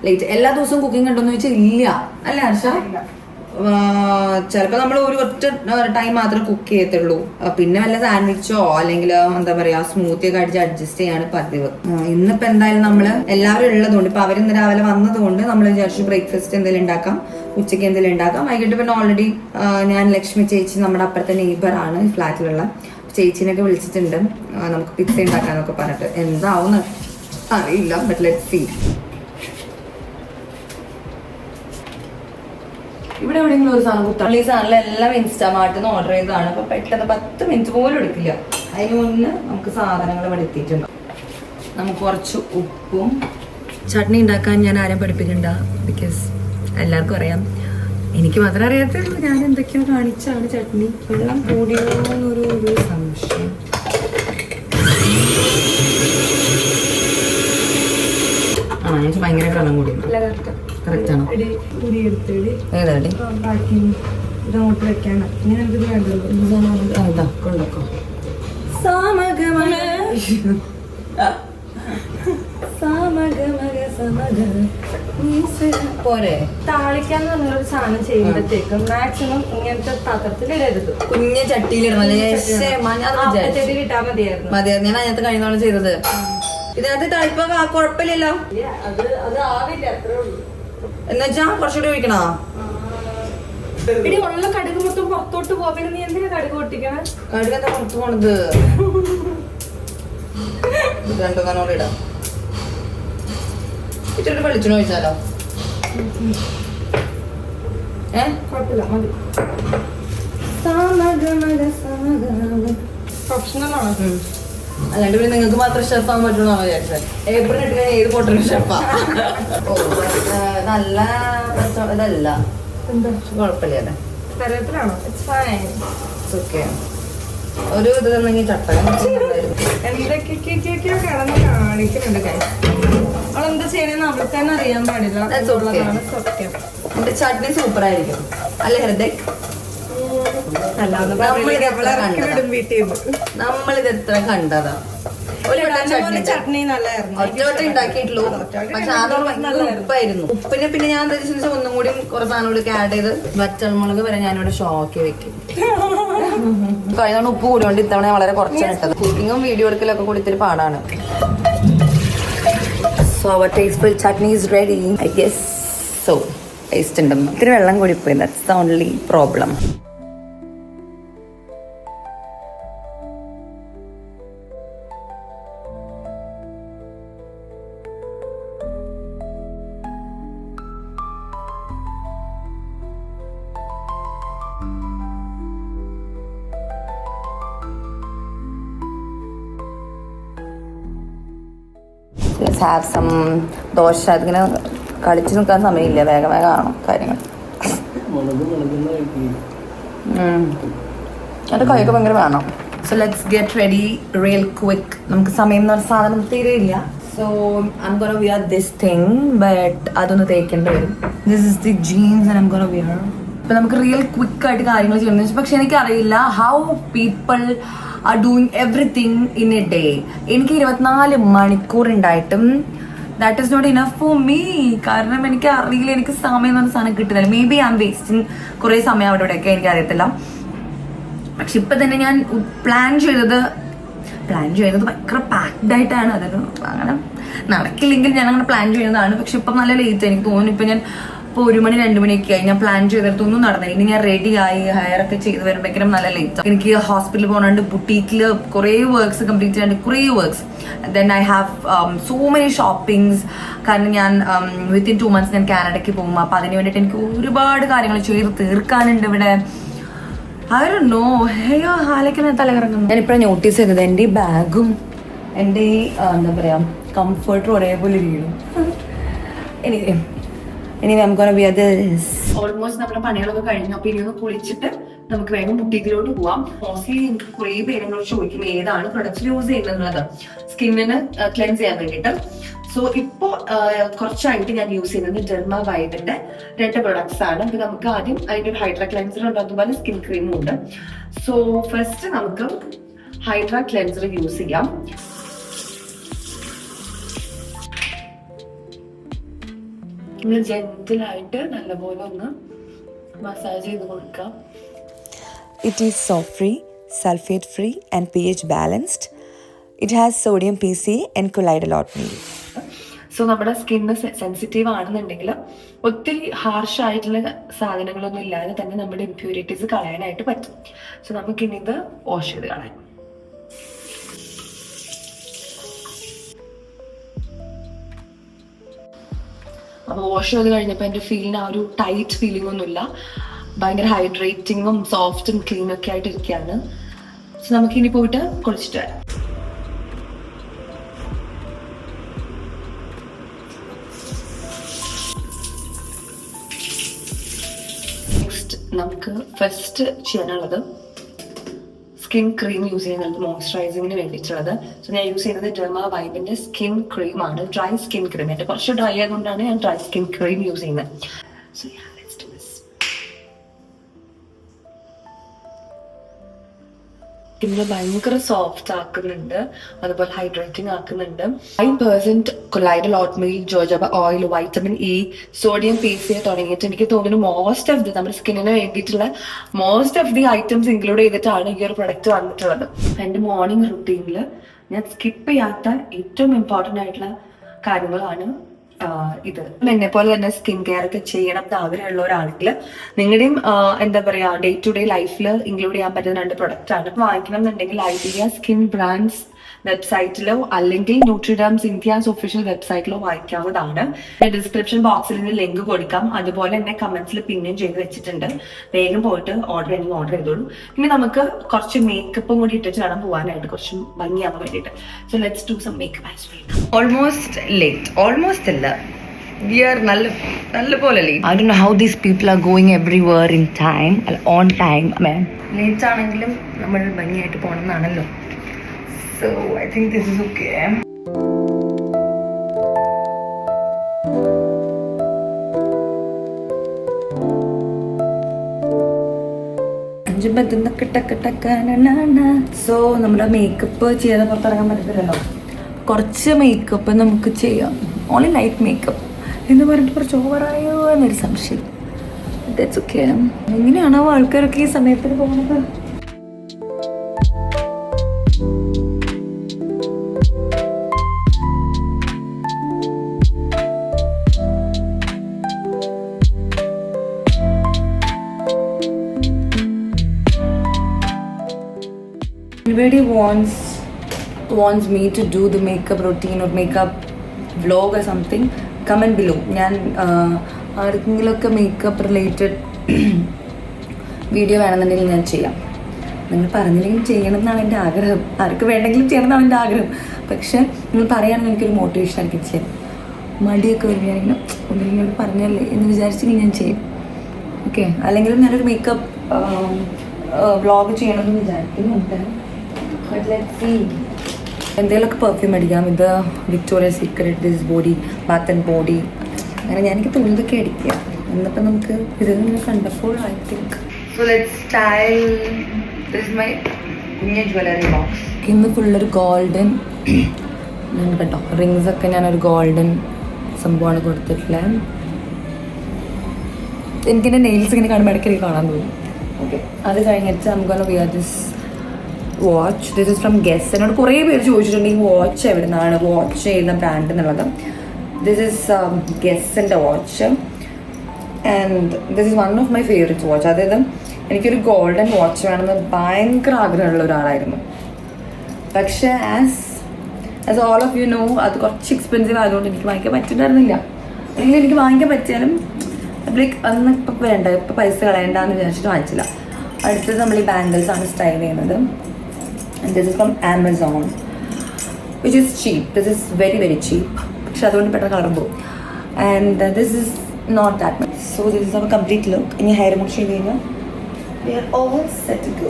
ലേറ്റ്. എല്ലാ ദിവസവും കുക്കിംഗ് ഉണ്ടോന്ന് ചോദിച്ചാൽ ഇല്ല അല്ലേ ഹർഷ? ചിലപ്പോൾ നമ്മൾ ഒരു ഒറ്റ ടൈം മാത്രമേ കുക്ക് ചെയ്യത്തുള്ളൂ. പിന്നെ വല്ല സാൻഡ്വിച്ചോ അല്ലെങ്കിൽ എന്താ പറയാ സ്മൂത്തി ഒക്കെ അടിച്ച് അഡ്ജസ്റ്റ് ചെയ്യാണ് പതിവ്. ഇന്നിപ്പോ എന്തായാലും നമ്മള് എല്ലാവരും ഉള്ളതുകൊണ്ട് ഇപ്പൊ അവരിന്ന് രാവിലെ വന്നതുകൊണ്ട് നമ്മൾ വിചാരിച്ചു ബ്രേക്ക്ഫാസ്റ്റ് എന്തെങ്കിലും ഉണ്ടാക്കാം, ഉച്ചയ്ക്ക് എന്തെങ്കിലും ഉണ്ടാക്കാം. വൈകിട്ട് പിന്നെ ഓൾറെഡി ഞാൻ ലക്ഷ്മി ചേച്ചി നമ്മുടെ അപ്പുറത്തെ നെയ്ബർ ആണ് ഫ്ലാറ്റിലുള്ള ചേച്ചിനൊക്കെ വിളിച്ചിട്ടുണ്ട് നമുക്ക് പിസ്സ ഉണ്ടാക്കാന്നൊക്കെ പറഞ്ഞിട്ട്. എന്താവുന്ന അറിയില്ല, ബട്ട് ലെറ്റ്സ് സീ. ഇവിടെ എവിടെയെങ്കിലും ഒരു സാധനം കുത്താം. ഈ സാധനങ്ങളെല്ലാം ഇൻസ്റ്റാമാർട്ടിൽ നിന്ന് ഓർഡർ ചെയ്തതാണ്. അപ്പൊ പെട്ടെന്ന് 10 മിനിറ്റ് പോലും എടുക്കില്ല. അതിന് മുന്നേ നമുക്ക് സാധനങ്ങൾ ഇവിടെ എത്തിയിട്ടുണ്ട്. നമുക്ക് കുറച്ച് ഉപ്പും. ചട്നി ഉണ്ടാക്കാൻ ഞാൻ ആരും പഠിപ്പിക്കണ്ട, ബിക്കോസ് എല്ലാവർക്കും അറിയാം. എനിക്ക് മാത്രമേ അറിയാത്തുള്ളൂ. ഞാൻ എന്തൊക്കെയോ കാണിച്ചാണ് ചട്നി. വെള്ളം കൂടിയോ എന്നൊരു സംശയം. എനിക്ക് ഭയങ്കര വെള്ളം കൂടി. കറക്റ്റ് ആണോ? ഏതാടി കൊണ്ടോക്കോ. പോരെ താളിക്കാന്ന് പറഞ്ഞൊരു സാധനം ചെയ്യുമ്പോഴത്തേക്കും മാക്സിമം ഇങ്ങനത്തെ പാത്രത്തിൽ ഇടരുത്, കുഞ്ഞ ചട്ടിയിലിടണം. കിട്ടാൻ മതിയായിരുന്നു. മതിയായിരുന്നു. ഞാൻ അതിനകത്ത് കഴിഞ്ഞോളം ചെയ്തത്. ഇതിനകത്ത് തളിപ്പ കുഴപ്പമില്ലല്ലോ. അത് ആവില്ല, അത്രേ ഉള്ളൂ. എന്നുവെച്ചാ കുറച്ചുകൂടി ഒഴിക്കണോ? ഇടി ഉള്ള കടുക് മൊത്തം പുറത്തോട്ട് പോവാ. നീ എന്തിനാ കടുക് പൊട്ടിക്കണേ? കടുക് എന്താ പുറത്ത് പോണത്? രണ്ടു കാനോട് ഇടാം. ഇച്ചിരി വെളിച്ചെണ്ണ ഒഴിച്ചാലോ? കുഴപ്പമില്ല, മതി. പ്രൊഫഷണലാണ്. അല്ലാണ്ട് പിന്നെ നിങ്ങൾക്ക് മാത്രം ഷെഫ് ആകാൻ പറ്റുമെന്നാ വിചാരിച്ചത്. ഏപ്രിൽ ഇട്ട് കഴിഞ്ഞാൽ ഏത് പൊട്ടലും ഷെഫാ. നല്ല ഇതല്ല, കുഴപ്പമില്ല അല്ലേ? കറിവേപ്പിലാണോ? ഓക്കെ. ഒരു ഇത് തന്നെങ്കിൽ ചട്ടകം എന്തൊക്കെയൊക്കെയോ കിടന്ന് കാണിക്കുന്നുണ്ട്. അവളെന്താ ചെയ്യണെന്ന് അവൾക്ക് തന്നെ അറിയാൻ പാടില്ല. സത്യം. എന്റെ ചട്നി സൂപ്പർ ആയിരിക്കും അല്ലേ ഹൃദയ്? നമ്മളിത് എത്ര കണ്ടതാ. ചട്നി നല്ലായിരുന്നു. ഒറ്റ ഉണ്ടാക്കിയിട്ടുള്ളൂ. പക്ഷെ അത് ഉപ്പായിരുന്നു. ഉപ്പിനെ പിന്നെ ഞാൻ എന്താ വെച്ചാൽ ഒന്നും കൂടി കുറെ സാധനം കൂടി ആഡ് ചെയ്ത് വറ്റൽമുളക് വരെ ഞാനിവിടെ ഷോക്കി വെക്കും. കഴിഞ്ഞ ഉപ്പ് കൂടിയോണ്ട് ഇത്തവണ വളരെ കുറച്ചാണ് ഇട്ടത്. കുക്കിങ്ങും വീഡിയോ എടുക്കലൊക്കെ കൂടി ഇത്തിരി പാടാണ്. So our tasteful chutney is ready I guess. So taste ഉണ്ടെന്ന് ഇത്തിരി വെള്ളം കൂടി പോയി. That's the only problem. Have some dosa. അതിങ്ങനെ കളിച്ച് നിൽക്കാൻ സമയമില്ല, വേഗം വേഗം കാണും കാര്യങ്ങൾ. എൻ്റെ കൈയൊക്കെ ഭയങ്കര വേണം. So let's get ready real quick. നമുക്ക് സമയം എന്ന് പറഞ്ഞ സാധനം തീരെയില്ല. So I'm gonna wear this thing, but അതൊന്ന് തേക്കേണ്ടി വരും. This is the jeans and I'm gonna wear. ഇപ്പം നമുക്ക് റിയൽ ക്വിക്കായിട്ട് കാര്യങ്ങൾ ചെയ്യണമെന്ന് വെച്ചാൽ, പക്ഷെ എനിക്കറിയില്ല how people are doing everything in a day. എനിക്ക് 24 മണിക്കൂർ ഉണ്ടായിട്ടും that is not enough for me. കാരണം എനിക്ക് അറിയില്ല, എനിക്ക് സമയം എന്ന് പറഞ്ഞ സാധനം കിട്ടുന്നില്ല. Maybe I am wasting കുറേ സമയം അവിടെ ഇവിടെയൊക്കെ, എനിക്കറിയത്തില്ല. പക്ഷെ ഇപ്പം തന്നെ ഞാൻ പ്ലാൻ ചെയ്തത് ഭയങ്കര പാക്ഡ് ആയിട്ടാണ്. അതൊരു അങ്ങനെ നടക്കില്ലെങ്കിൽ ഞാൻ അങ്ങനെ പ്ലാൻ ചെയ്യുന്നതാണ്. പക്ഷെ ഇപ്പം നല്ല ലേറ്റ് എനിക്ക് തോന്നുന്നു. ഇപ്പം ഞാൻ ഇപ്പോൾ 1 മണി 2 മണിയൊക്കെ ആയി. ഞാൻ പ്ലാൻ ചെയ്തിടത്തൊന്നും നടന്നില്ല. ഇനി ഞാൻ റെഡി ആയി ഹെയർ ഒക്കെ ചെയ്ത് വരുമ്പോഴേക്കും നല്ല ലേറ്റ്. എനിക്ക് ഹോസ്പിറ്റലിൽ പോകാണ്ട് ബുട്ടീക്കിൽ കുറേ വർക്ക്സ് കംപ്ലീറ്റ് ചെയ്യാണ്ട് കുറേ works. Then I have so many shoppings. കാരണം ഞാൻ വിത്തിൻ 2 months ഞാൻ കാനഡയ്ക്ക് പോകും. അപ്പോൾ അതിന് വേണ്ടിയിട്ട് എനിക്ക് ഒരുപാട് കാര്യങ്ങൾ ചെയ്ത് തീർക്കാനുണ്ട് ഇവിടെ. I don't know. അയ്യോ ഹാലൊക്കെ തലകറങ്ങുന്നു. ഞാനിപ്പോഴാണ് നോട്ടീസ് ചെയ്തത് എൻ്റെ ഈ ബാഗും എൻ്റെ ഈ എന്താ പറയുക കംഫർട്ടും ഒരേപോലെ ഇരിക്കുന്നു. ഇനി നമുക്കൊന്ന് ഓൾമോസ്റ്റ് നമ്മുടെ പണികളൊക്കെ കഴിഞ്ഞു. അപ്പോൾ ഇനി ഒന്ന് കുളിച്ചിട്ട് നമുക്ക് വേഗം ബുട്ടീക്കിലോട്ട് പോവാം. മോസ്റ്റ്ലി എനിക്ക് കുറേ പേരെന്നോട് ചോദിക്കും ഏതാണ് പ്രൊഡക്റ്റ് യൂസ് ചെയ്യുന്നത് സ്കിന്നിന് ക്ലെൻസ് ചെയ്യാൻ വേണ്ടിയിട്ട്. സോ ഇപ്പോൾ കുറച്ചായിട്ട് ഞാൻ യൂസ് ചെയ്യുന്നത് ഡെർമ വൈബിന്റെ 2 പ്രൊഡക്ട്സ് ആണ്. ഇത് നമുക്ക് ആദ്യം അതിൻ്റെ ഒരു ഹൈഡ്രാ ക്ലെൻസർ ഉണ്ട്, അതുപോലെ സ്കിൻ ക്രീമും ഉണ്ട്. സോ ഫസ്റ്റ് നമുക്ക് ഹൈഡ്രാ ക്ലെൻസർ യൂസ് ചെയ്യാം. നമ്മൾ ജെന്റിലായിട്ട് നല്ലപോലെ ഒന്ന് മസാജ് ചെയ്ത് കൊടുക്കാം. It is soap free, sulfate free and pH balanced. It has sodium PCA and colloidal oatmeal. So നമ്മുടെ സ്കിന്ന് സെൻസിറ്റീവ് ആണെന്നുണ്ടെങ്കിൽ ഒത്തിരി ഹാർഷ് ആയിട്ടുള്ള സാധനങ്ങളൊന്നും ഇല്ലാതെ തന്നെ നമ്മുടെ ഇംപ്യൂരിറ്റീസ് കളയാനായിട്ട് പറ്റും. സോ നമുക്കിനി ഇത് വാഷ് ചെയ്ത് കളയാം. അപ്പോൾ വാഷ് ചെയ്ത് കഴിഞ്ഞപ്പോൾ എൻ്റെ ഫീലിന് ആ ഒരു ടൈറ്റ് ഫീലിംഗ് ഒന്നുമില്ല. ഭയങ്കര ഹൈഡ്രേറ്റിങ്ങും സോഫ്റ്റും ക്ലീനും ഒക്കെ ആയിട്ട് ഇരിക്കുകയാണ്. സോ നമുക്കിനി പോയിട്ട് കുളിച്ചിട്ട് വരാം. നമുക്ക് ഫസ്റ്റ് ചെയ്യാനുള്ളത് സ്കിൻ ക്രീം യൂസ് ചെയ്യുന്നത് മോയ്സ്ചറൈസിങ്ങിന് വേണ്ടിയിട്ടുള്ളത്. സോ ഞാൻ യൂസ് ചെയ്യുന്നത് ഡെർമ വൈബിന്റെ സ്കിൻ ക്രീമാണ്. Dry skin cream. എൻ്റെ കുറച്ച് ഡ്രൈ ആയതുകൊണ്ടാണ് ഞാൻ ഡ്രൈ സ്കിൻ ക്രീം യൂസ് ചെയ്യുന്നത്. So let's do this. സ്കിന്ന് ഭയങ്കര സോഫ്റ്റ് ആക്കുന്നുണ്ട്, അതുപോലെ ഹൈഡ്രേറ്റിംഗ് ആക്കുന്നുണ്ട്. 5% colloidal oatmeal, jojoba oil, vitamin E, sodium PCA തുടങ്ങിയിട്ട് എനിക്ക് തോന്നുന്നു മോസ്റ്റ് ഓഫ് ദി നമ്മുടെ സ്കിന്നിന് വേണ്ടിയിട്ടുള്ള most of the items include ചെയ്തിട്ടാണ് ഈ ഒരു പ്രൊഡക്റ്റ് വന്നിട്ടുള്ളത്. എൻ്റെ മോർണിംഗ് റുട്ടീനിൽ ഞാൻ സ്കിപ്പ് ചെയ്യാത്ത ഏറ്റവും ഇമ്പോർട്ടൻ്റ് ആയിട്ടുള്ള കാര്യങ്ങളാണ് ഇത്. എന്നെ പോലെ തന്നെ സ്കിൻ കെയർ ഒക്കെ ചെയ്യണം എന്ന് ആഗ്രഹമുള്ളവരാണെങ്കിൽ നിങ്ങളുടെയും എന്താ പറയുക ഡേ ടു ഡേ ലൈഫിൽ ഇൻക്ലൂഡ് ചെയ്യാൻ പറ്റുന്ന 2 പ്രൊഡക്റ്റ് ആണ്. വാങ്ങിക്കണം എന്നുണ്ടെങ്കിൽ ഐഡിയ സ്കിൻ ബ്രാൻഡ്സ് വെബ്സൈറ്റിലോ അല്ലെങ്കിൽ ന്യൂട്രിഡംസ് ഇന്ത്യാസ് ഒഫീഷ്യൽ വെബ്സൈറ്റിലോ വായിക്കാവുന്നതാണ്. ഡിസ്ക്രിപ്ഷൻ ബോക്സിൽ നിന്ന് ലിങ്ക് കൊടുക്കാം. അതുപോലെ തന്നെ കമന്റ്സിൽ പിന്നെയും ചെയ്ത് വെച്ചിട്ടുണ്ട്. വേഗം പോയിട്ട് ഓർഡർ ചെയ്യണമെങ്കിൽ ഓർഡർ ചെയ്തോളൂ. ഇനി നമുക്ക് കുറച്ച് മേക്കപ്പും കൂടി ഇട്ടിട്ട് വേണം പോകാനായിട്ട്, കുറച്ച് ഭംഗിയാവാൻ വേണ്ടിയിട്ട്. So let's do some makeup as well. Almost late, almost അല്ല, we are നല്ല പോലെ late. I don't know how these people are going everywhere in time, on time. Late ആണെങ്കിലും നമ്മൾ ഭംഗിയായിട്ട് പോകണം എന്നാണല്ലോ. So I think this is okay. So നമ്മുടെ makeup ചെയ്യാതെ പുറത്തിറങ്ങാൻ പറ്റത്തില്ലല്ലോ. കുറച്ച് മേക്കപ്പ് നമുക്ക് ചെയ്യാം. ഓൺലി ലൈറ്റ് മേക്കപ്പ് എന്ന് പറഞ്ഞിട്ട് കുറച്ച് ഓവറായോ എന്നൊരു സംശയം. That's okay. എങ്ങനെയാണോ ആൾക്കാരൊക്കെ ഈ സമയത്തിന് പോകുന്നത്? Anybody wants me to do the makeup routine or makeup vlog or something, comment below. ഞാൻ ആർക്കെങ്കിലുമൊക്കെ മേക്കപ്പ് റിലേറ്റഡ് വീഡിയോ വേണമെന്നുണ്ടെങ്കിൽ ഞാൻ ചെയ്യാം. നിങ്ങൾ പറഞ്ഞില്ലെങ്കിൽ ചെയ്യണം എന്നാണ് എൻ്റെ ആഗ്രഹം. ആർക്ക് വേണമെങ്കിലും ചെയ്യണം എന്നാണ് എൻ്റെ ആഗ്രഹം. പക്ഷെ നിങ്ങൾ പറയുകയാണെങ്കിൽ എനിക്കൊരു മോട്ടിവേഷൻ ആയിരിക്കും ചെയ്യാം. മടിയൊക്കെ വരും. ഞാനിങ്ങനെ ഒന്നിങ്ങനെ പറഞ്ഞല്ലേ എന്ന് വിചാരിച്ചെങ്കിൽ ഞാൻ ചെയ്യും. ഓക്കെ. അല്ലെങ്കിൽ ഞാനൊരു മേക്കപ്പ് വ്ളോഗ് ചെയ്യണമെന്ന് വിചാരിക്കുന്നുണ്ട്. എന്തെങ്കിലുമൊക്കെ പെർഫ്യൂം അടിക്കാം. ഇത് Victoria secret, this body, Baat and body, അങ്ങനെ എനിക്ക് തോന്നുന്നതൊക്കെ അടിക്കാം. എന്നിപ്പോൾ നമുക്ക് ഇത് കണ്ടപ്പോൾ I think so let's style. This my കുഞ്ഞ ജ്വല്ലറി ബോക്സ്. ഇന്ന് ഫുള്ളൊരു ഗോൾഡൻ കേട്ടോ, റിങ്സ് ഒക്കെ ഞാനൊരു ഗോൾഡൻ സംഭവമാണ് കൊടുത്തിട്ടുള്ളത്. എനിക്കെൻ്റെ നെയിൽസ് ഇങ്ങനെ കാണുമ്പോൾ ഇടയ്ക്കിടയ്ക്ക് കാണാൻ തോന്നും. ഓക്കെ. അത് കഴിഞ്ഞിട്ട് നമുക്കൊന്ന് wear this watch. This is from Guess. എന്നോട് കുറേ പേര് ചോദിച്ചിട്ടുണ്ട് ഈ വാച്ച് എവിടെ നിന്നാണ്, വാച്ച് ചെയ്യുന്ന ബ്രാൻഡ് എന്നുള്ളത്. ദിസ് ഇസ് ഗെസ്സിൻ്റെ watch. And this is one of my favourite watch. അതായത് എനിക്കൊരു ഗോൾഡൻ വാച്ച് വേണമെന്ന് ഭയങ്കര ആഗ്രഹമുള്ള ഒരാളായിരുന്നു. പക്ഷേ as all of you know അത് കുറച്ച് എക്സ്പെൻസീവ് ആയതുകൊണ്ട് എനിക്ക് വാങ്ങിക്കാൻ പറ്റുന്നുണ്ടായിരുന്നില്ല. അല്ലെങ്കിൽ എനിക്ക് വാങ്ങിക്കാൻ പറ്റിയാലും ലൈക്ക് അതൊന്നും ഇപ്പം വേണ്ട, ഇപ്പം പൈസ കളയണ്ടെന്ന് വിചാരിച്ചിട്ട് വാങ്ങിച്ചില്ല. അടുത്തത് നമ്മൾ ഈ ബാംഗിൾസ് ആണ് സ്റ്റൈൽ ചെയ്യുന്നത്. This is from Amazon which is cheap. This is very very cheap. പക്ഷെ അതുകൊണ്ട് പെട്ടെന്ന് കളർ പോകും. And this is not that much. So this is our complete look. ഇനി ഹെയർ വാഷ് ചെയ്ത് കഴിഞ്ഞാൽ we are all set to go.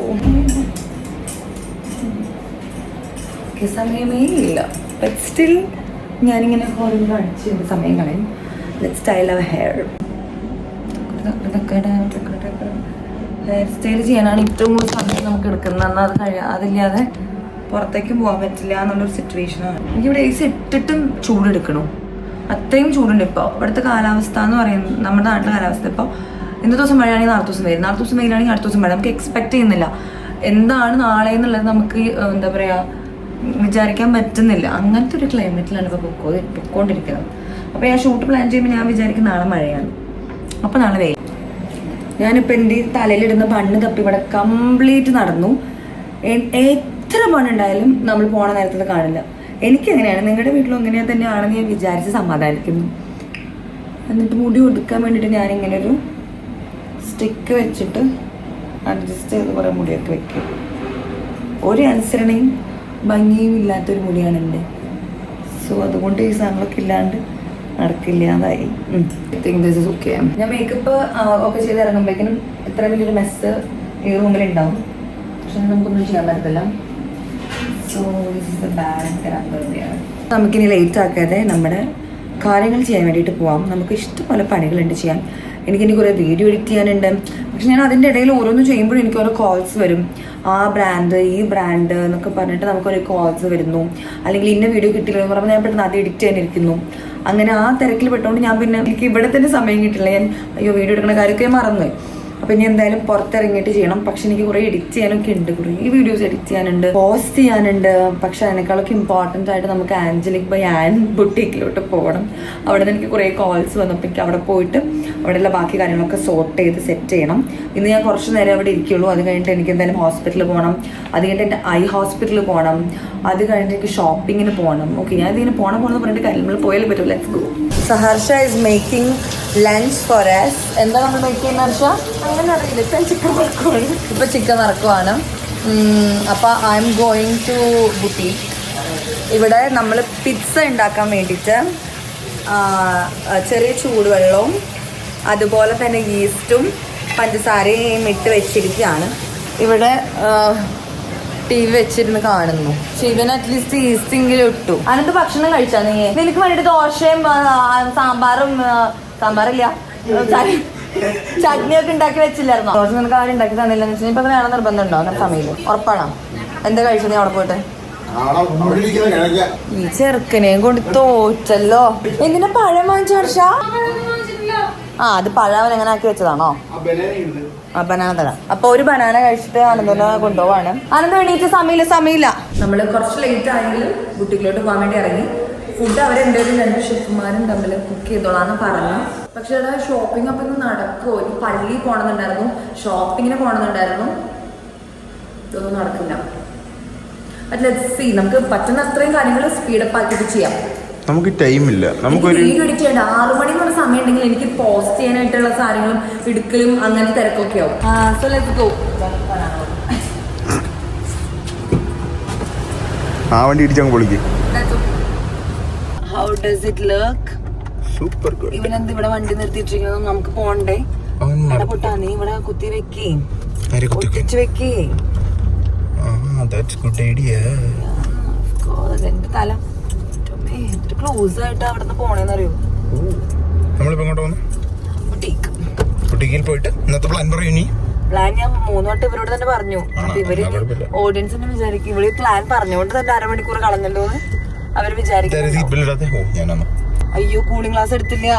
സമയമേ ഇല്ല. But still ഞാനിങ്ങനെ ഹോളിൽ കാണിച്ച് സമയം കളയും. ലെറ്റ് സ്റ്റൈൽ അവർ ഹെയർ. ഹെയർ സ്റ്റൈൽ ചെയ്യാനാണ് ഏറ്റവും കൂടുതൽ സമയം നമുക്ക് എടുക്കുന്നത്. എന്നാൽ അത് അതില്ലാതെ പുറത്തേക്കും പോകാൻ പറ്റില്ല എന്നുള്ളൊരു സിറ്റുവേഷനാണ്. എനിക്കിവിടെ AC ഇട്ടിട്ടും ചൂടെടുക്കണു. അത്രയും ചൂടുണ്ട് ഇപ്പോൾ. ഇവിടുത്തെ കാലാവസ്ഥ എന്ന് പറയുന്നത്, നമ്മുടെ നാട്ടിലെ കാലാവസ്ഥ ഇപ്പോൾ ഇന്നത്തെ ദിവസം മഴയാണെങ്കിൽ നാളെ ദിവസം വെയിൽ, നാളെ ദിവസം വെയിലാണെങ്കിൽ അടുത്ത ദിവസം മഴ. നമുക്ക് എക്സ്പെക്ട് ചെയ്യുന്നില്ല എന്താണ് നാളെ എന്നുള്ളത്. നമുക്ക് എന്താ പറയുക, വിചാരിക്കാൻ പറ്റുന്നില്ല. അങ്ങനത്തെ ഒരു ക്ലൈമറ്റിലാണ് ഇപ്പോൾ പൊക്കോണ്ടിരിക്കുന്നത്. അപ്പോൾ ഞാൻ ഷൂട്ട് പ്ലാൻ ചെയ്യുമ്പോൾ ഞാൻ വിചാരിക്കും നാളെ മഴയാണ്, അപ്പോൾ നാളെ വെയിൽ. ഞാനിപ്പോൾ എൻ്റെ തലയിലിടുന്ന ബണ്ണ് തപ്പി ഇവിടെ കംപ്ലീറ്റ് നടന്നു. എത്ര ബണ്ണുണ്ടായാലും നമ്മൾ പോണ നേരത്തിൽ കാണില്ല. എനിക്കെങ്ങനെയാണ്, നിങ്ങളുടെ വീട്ടിലും എങ്ങനെയാ തന്നെയാണെന്ന് ഞാൻ വിചാരിച്ച് സമാധാനിക്കുന്നു. എന്നിട്ട് മുടി ഒതുക്കാൻ വേണ്ടിയിട്ട് ഞാനിങ്ങനെ ഒരു സ്റ്റിക്ക് വെച്ചിട്ട് അഡ്ജസ്റ്റ് ചെയ്ത് കുറേ മുടിയൊക്കെ വെക്കും. ഒരു അനുസരണയും ഭംഗിയും ഇല്ലാത്തൊരു മുടിയാണ് എൻ്റെ. സോ അതുകൊണ്ട് ഈ സാധനങ്ങളൊക്കെ ഇല്ലാണ്ട് നടക്കില്ലാതായി. ഓക്കെ, ഞാൻ മേക്കപ്പ് ഒക്കെ ചെയ്ത് ഇറങ്ങുമ്പോഴേക്കും എത്ര വലിയൊരു മെസ്സ് ഈ റൂമിലുണ്ടാവും. പക്ഷെ നമുക്കൊന്നും ചെയ്യാൻ പറ്റത്തില്ല. So this is the bad. നമുക്കിനി ലേറ്റ് ആക്കാതെ നമ്മുടെ കാര്യങ്ങൾ ചെയ്യാൻ വേണ്ടിയിട്ട് പോവാം. നമുക്ക് ഇഷ്ടംപോലെ പണികളുണ്ട് ചെയ്യാൻ. എനിക്കിനി കുറേ വീഡിയോ എഡിറ്റ് ചെയ്യാനുണ്ട്. പക്ഷെ ഞാൻ അതിൻ്റെ ഇടയിൽ ഓരോന്ന് ചെയ്യുമ്പോഴും എനിക്ക് ഓരോ കോൾസ് വരും. ആ ബ്രാൻഡ് ഈ ബ്രാൻഡ് എന്നൊക്കെ പറഞ്ഞിട്ട് നമുക്കൊരു കോൾസ് വരുന്നു. അല്ലെങ്കിൽ ഇന്ന വീഡിയോ കിട്ടിയില്ലെന്ന് പറയുമ്പോൾ ഞാൻ പെട്ടെന്ന് അത് എഡിറ്റ് ചെയ്യാനിരിക്കുന്നു. അങ്ങനെ ആ തിരക്കിൽ പെട്ടുകൊണ്ട് ഞാൻ പിന്നെ എനിക്ക് ഇവിടെ തന്നെ സമയം കിട്ടില്ല. ഞാൻ വീഡിയോ എടുക്കുന്ന കാര്യമൊക്കെ മറന്നുപോയി. അപ്പം ഇനി എന്തായാലും പുറത്തിറങ്ങിയിട്ട് ചെയ്യണം. പക്ഷെ എനിക്ക് കുറേ എഡിറ്റ് ചെയ്യാനൊക്കെ ഉണ്ട്. കുറേ വീഡിയോസ് എഡിറ്റ് ചെയ്യാനുണ്ട്, പോസ്റ്റ് ചെയ്യാനുണ്ട്. പക്ഷെ അതിനേക്കാളൊക്കെ ഇമ്പോർട്ടൻ്റ് ആയിട്ട് നമുക്ക് ആഞ്ചലിക് ബൈ ആൻ ബുട്ടീക്കിലോട്ട് പോകണം. അവിടെ നിന്ന് എനിക്ക് കുറേ കോൾസ് വന്നപ്പോൾ എനിക്ക് അവിടെ പോയിട്ട് അവിടെയുള്ള ബാക്കി കാര്യങ്ങളൊക്കെ സോർട്ട് ചെയ്ത് സെറ്റ് ചെയ്യണം. ഇന്ന് ഞാൻ കുറച്ച് നേരം അവിടെ ഇരിക്കുള്ളൂ. അത് കഴിഞ്ഞിട്ട് എനിക്ക് എന്തായാലും ഹോസ്പിറ്റലിൽ പോകണം. അത് കഴിഞ്ഞിട്ട് എൻ്റെ ഐ ഹോസ്പിറ്റലിൽ പോകണം. അത് കഴിഞ്ഞിട്ട് എനിക്ക് ഷോപ്പിങ്ങിന് പോകണം. ഓക്കെ, ഞാൻ ഇതിങ്ങനെ പോകണമെന്ന് പറഞ്ഞിട്ട് കാര്യം നമ്മൾ പോയാലും പറ്റും. Let's go. Saharsha is making lunch for us. എന്താ നമ്മൾ മേക്ക് ചെയ്യുന്ന ഹർഷ? അങ്ങനെ അറിയില്ല. ഇപ്പം ചിക്കൻ വറക്കുവാണ്. ഇപ്പം ചിക്കൻ വറക്കുവാണ്. അപ്പോൾ I am going to boutique. ഇവിടെ നമ്മൾ പിസ്സ ഉണ്ടാക്കാൻ വേണ്ടിയിട്ട് ചെറിയ ചൂടുവെള്ളവും അതുപോലെ തന്നെ ഈസ്റ്റും പഞ്ചസാരയും ഇട്ട് വെച്ചിരിക്കുകയാണ്. ഇവിടെ TV വെച്ചിരുന്ന് കാണുന്നു. ശിവൻ അറ്റ്ലീസ്റ്റ് ഈസ്റ്റെങ്കിലും ഇട്ടു. അതിനകത്ത് ഭക്ഷണം കഴിച്ചാ നീ? നിനക്ക് വേണ്ടിയിട്ട് ദോശയും സാമ്പാറില്ല ചട്നിയൊക്കെ ഉണ്ടാക്കി വെച്ചില്ലായിരുന്നോ? ദോശ നിനക്ക് ആരും ഉണ്ടാക്കി തന്നില്ലെന്ന് വെച്ചാൽ ഇപ്പൊ വേണം നിർബന്ധം ഉണ്ടോ? അങ്ങനെ സമയം ഉറപ്പാണോ? എന്താ കഴിച്ചത് നീ അവിടെ പോയിട്ട്? ഈ ചെറുക്കനെയും കൊണ്ട് തോറ്റല്ലോ. എന്തിനാ പഴം വാങ്ങിച്ച വർഷ? അത് പഴം അവൻ എങ്ങനെ ആക്കി വെച്ചതാണോ? ബനാന തരാം. അപ്പൊ ഒരു ബനാന കഴിച്ചിട്ട് ആനന്ദനെ കൊണ്ടുപോവാണ്. ആനന്ദം എണീറ്റ് സമയമില്ല. നമ്മള് കുറച്ച് ലേറ്റ് ആയെങ്കിലും ബുട്ടിക്കിലോട്ട് പോകാൻ വേണ്ടി ഇറങ്ങി. ഫുഡ് അവരെന്തായാലും 2 ഷെഫ്മാരും തമ്മിൽ കുക്ക് ചെയ്തോളാന്ന് പറഞ്ഞു. പക്ഷെ അവിടെ ഷോപ്പിംഗ് അപ്പം ഇന്ന് നടക്കുമോ? ഒരു പള്ളിയിൽ പോകണമെന്നുണ്ടായിരുന്നു, ഷോപ്പിങ്ങിന് പോകണമെന്നുണ്ടായിരുന്നു. ഇതൊന്നും നടക്കില്ല. Let's see. നമുക്ക് പറ്റുന്ന അത്രയും കാര്യങ്ങൾ സ്പീഡപ്പ് ആക്കിയിട്ട് ചെയ്യാം. നമുക്ക് ടൈമില്ല. നമുക്കൊരു വീഡിയോ എഡിറ്റ് ചെയ്യേണ്ട 6 മണി എന്ന് പറഞ്ഞ സമയം ഉണ്ടെങ്കിൽ എനിക്ക് പോസ്റ്റ് ചെയ്യാനായിട്ടുള്ള കാര്യങ്ങളും എടുക്കലും അങ്ങനെ തിരക്കൊക്കെ ആവും. So let's go. ആ വണ്ടി ഇടിച്ചങ്ങ് പൊളിക്ക്. How does it look? Super good. ഇവനെന്ത് ഇവിടെ വണ്ടി നിർത്തിയിട്ടിരിക്കുന്നത്? നമുക്ക് പോണ്ടേ? പൊട്ടാ നീ ഇവിടെ കുത്തി വെക്കേ, ഒട്ടിച്ച് വെക്കേ. എന്റെ തല ക്ലോസ് ആയിട്ട് അവിടെ നിന്ന് പോണേന്നറിയോ? നമ്മളിപ്പോ എങ്ങോട്ട് പോകുന്നു? ബുട്ടീക്ക്. ബുട്ടീക്കിൽ പോയിട്ട് ഇന്നത്തെ പ്ലാൻ പറയൂ. നീ പ്ലാൻ ഞാൻ 3 വട്ടം ഇവരോട് തന്നെ പറഞ്ഞു. അപ്പൊ ഇവര് ഓഡിയൻസിന് വിചാരിക്കും ഇവര് പ്ലാൻ പറഞ്ഞുകൊണ്ട് തന്നെ 1/2 മണിക്കൂർ കളഞ്ഞല്ലോ എന്ന് അവര് വിചാരിക്കും. അയ്യോ, കൂളിംഗ് ഗ്ലാസ് എടുത്തില്ല.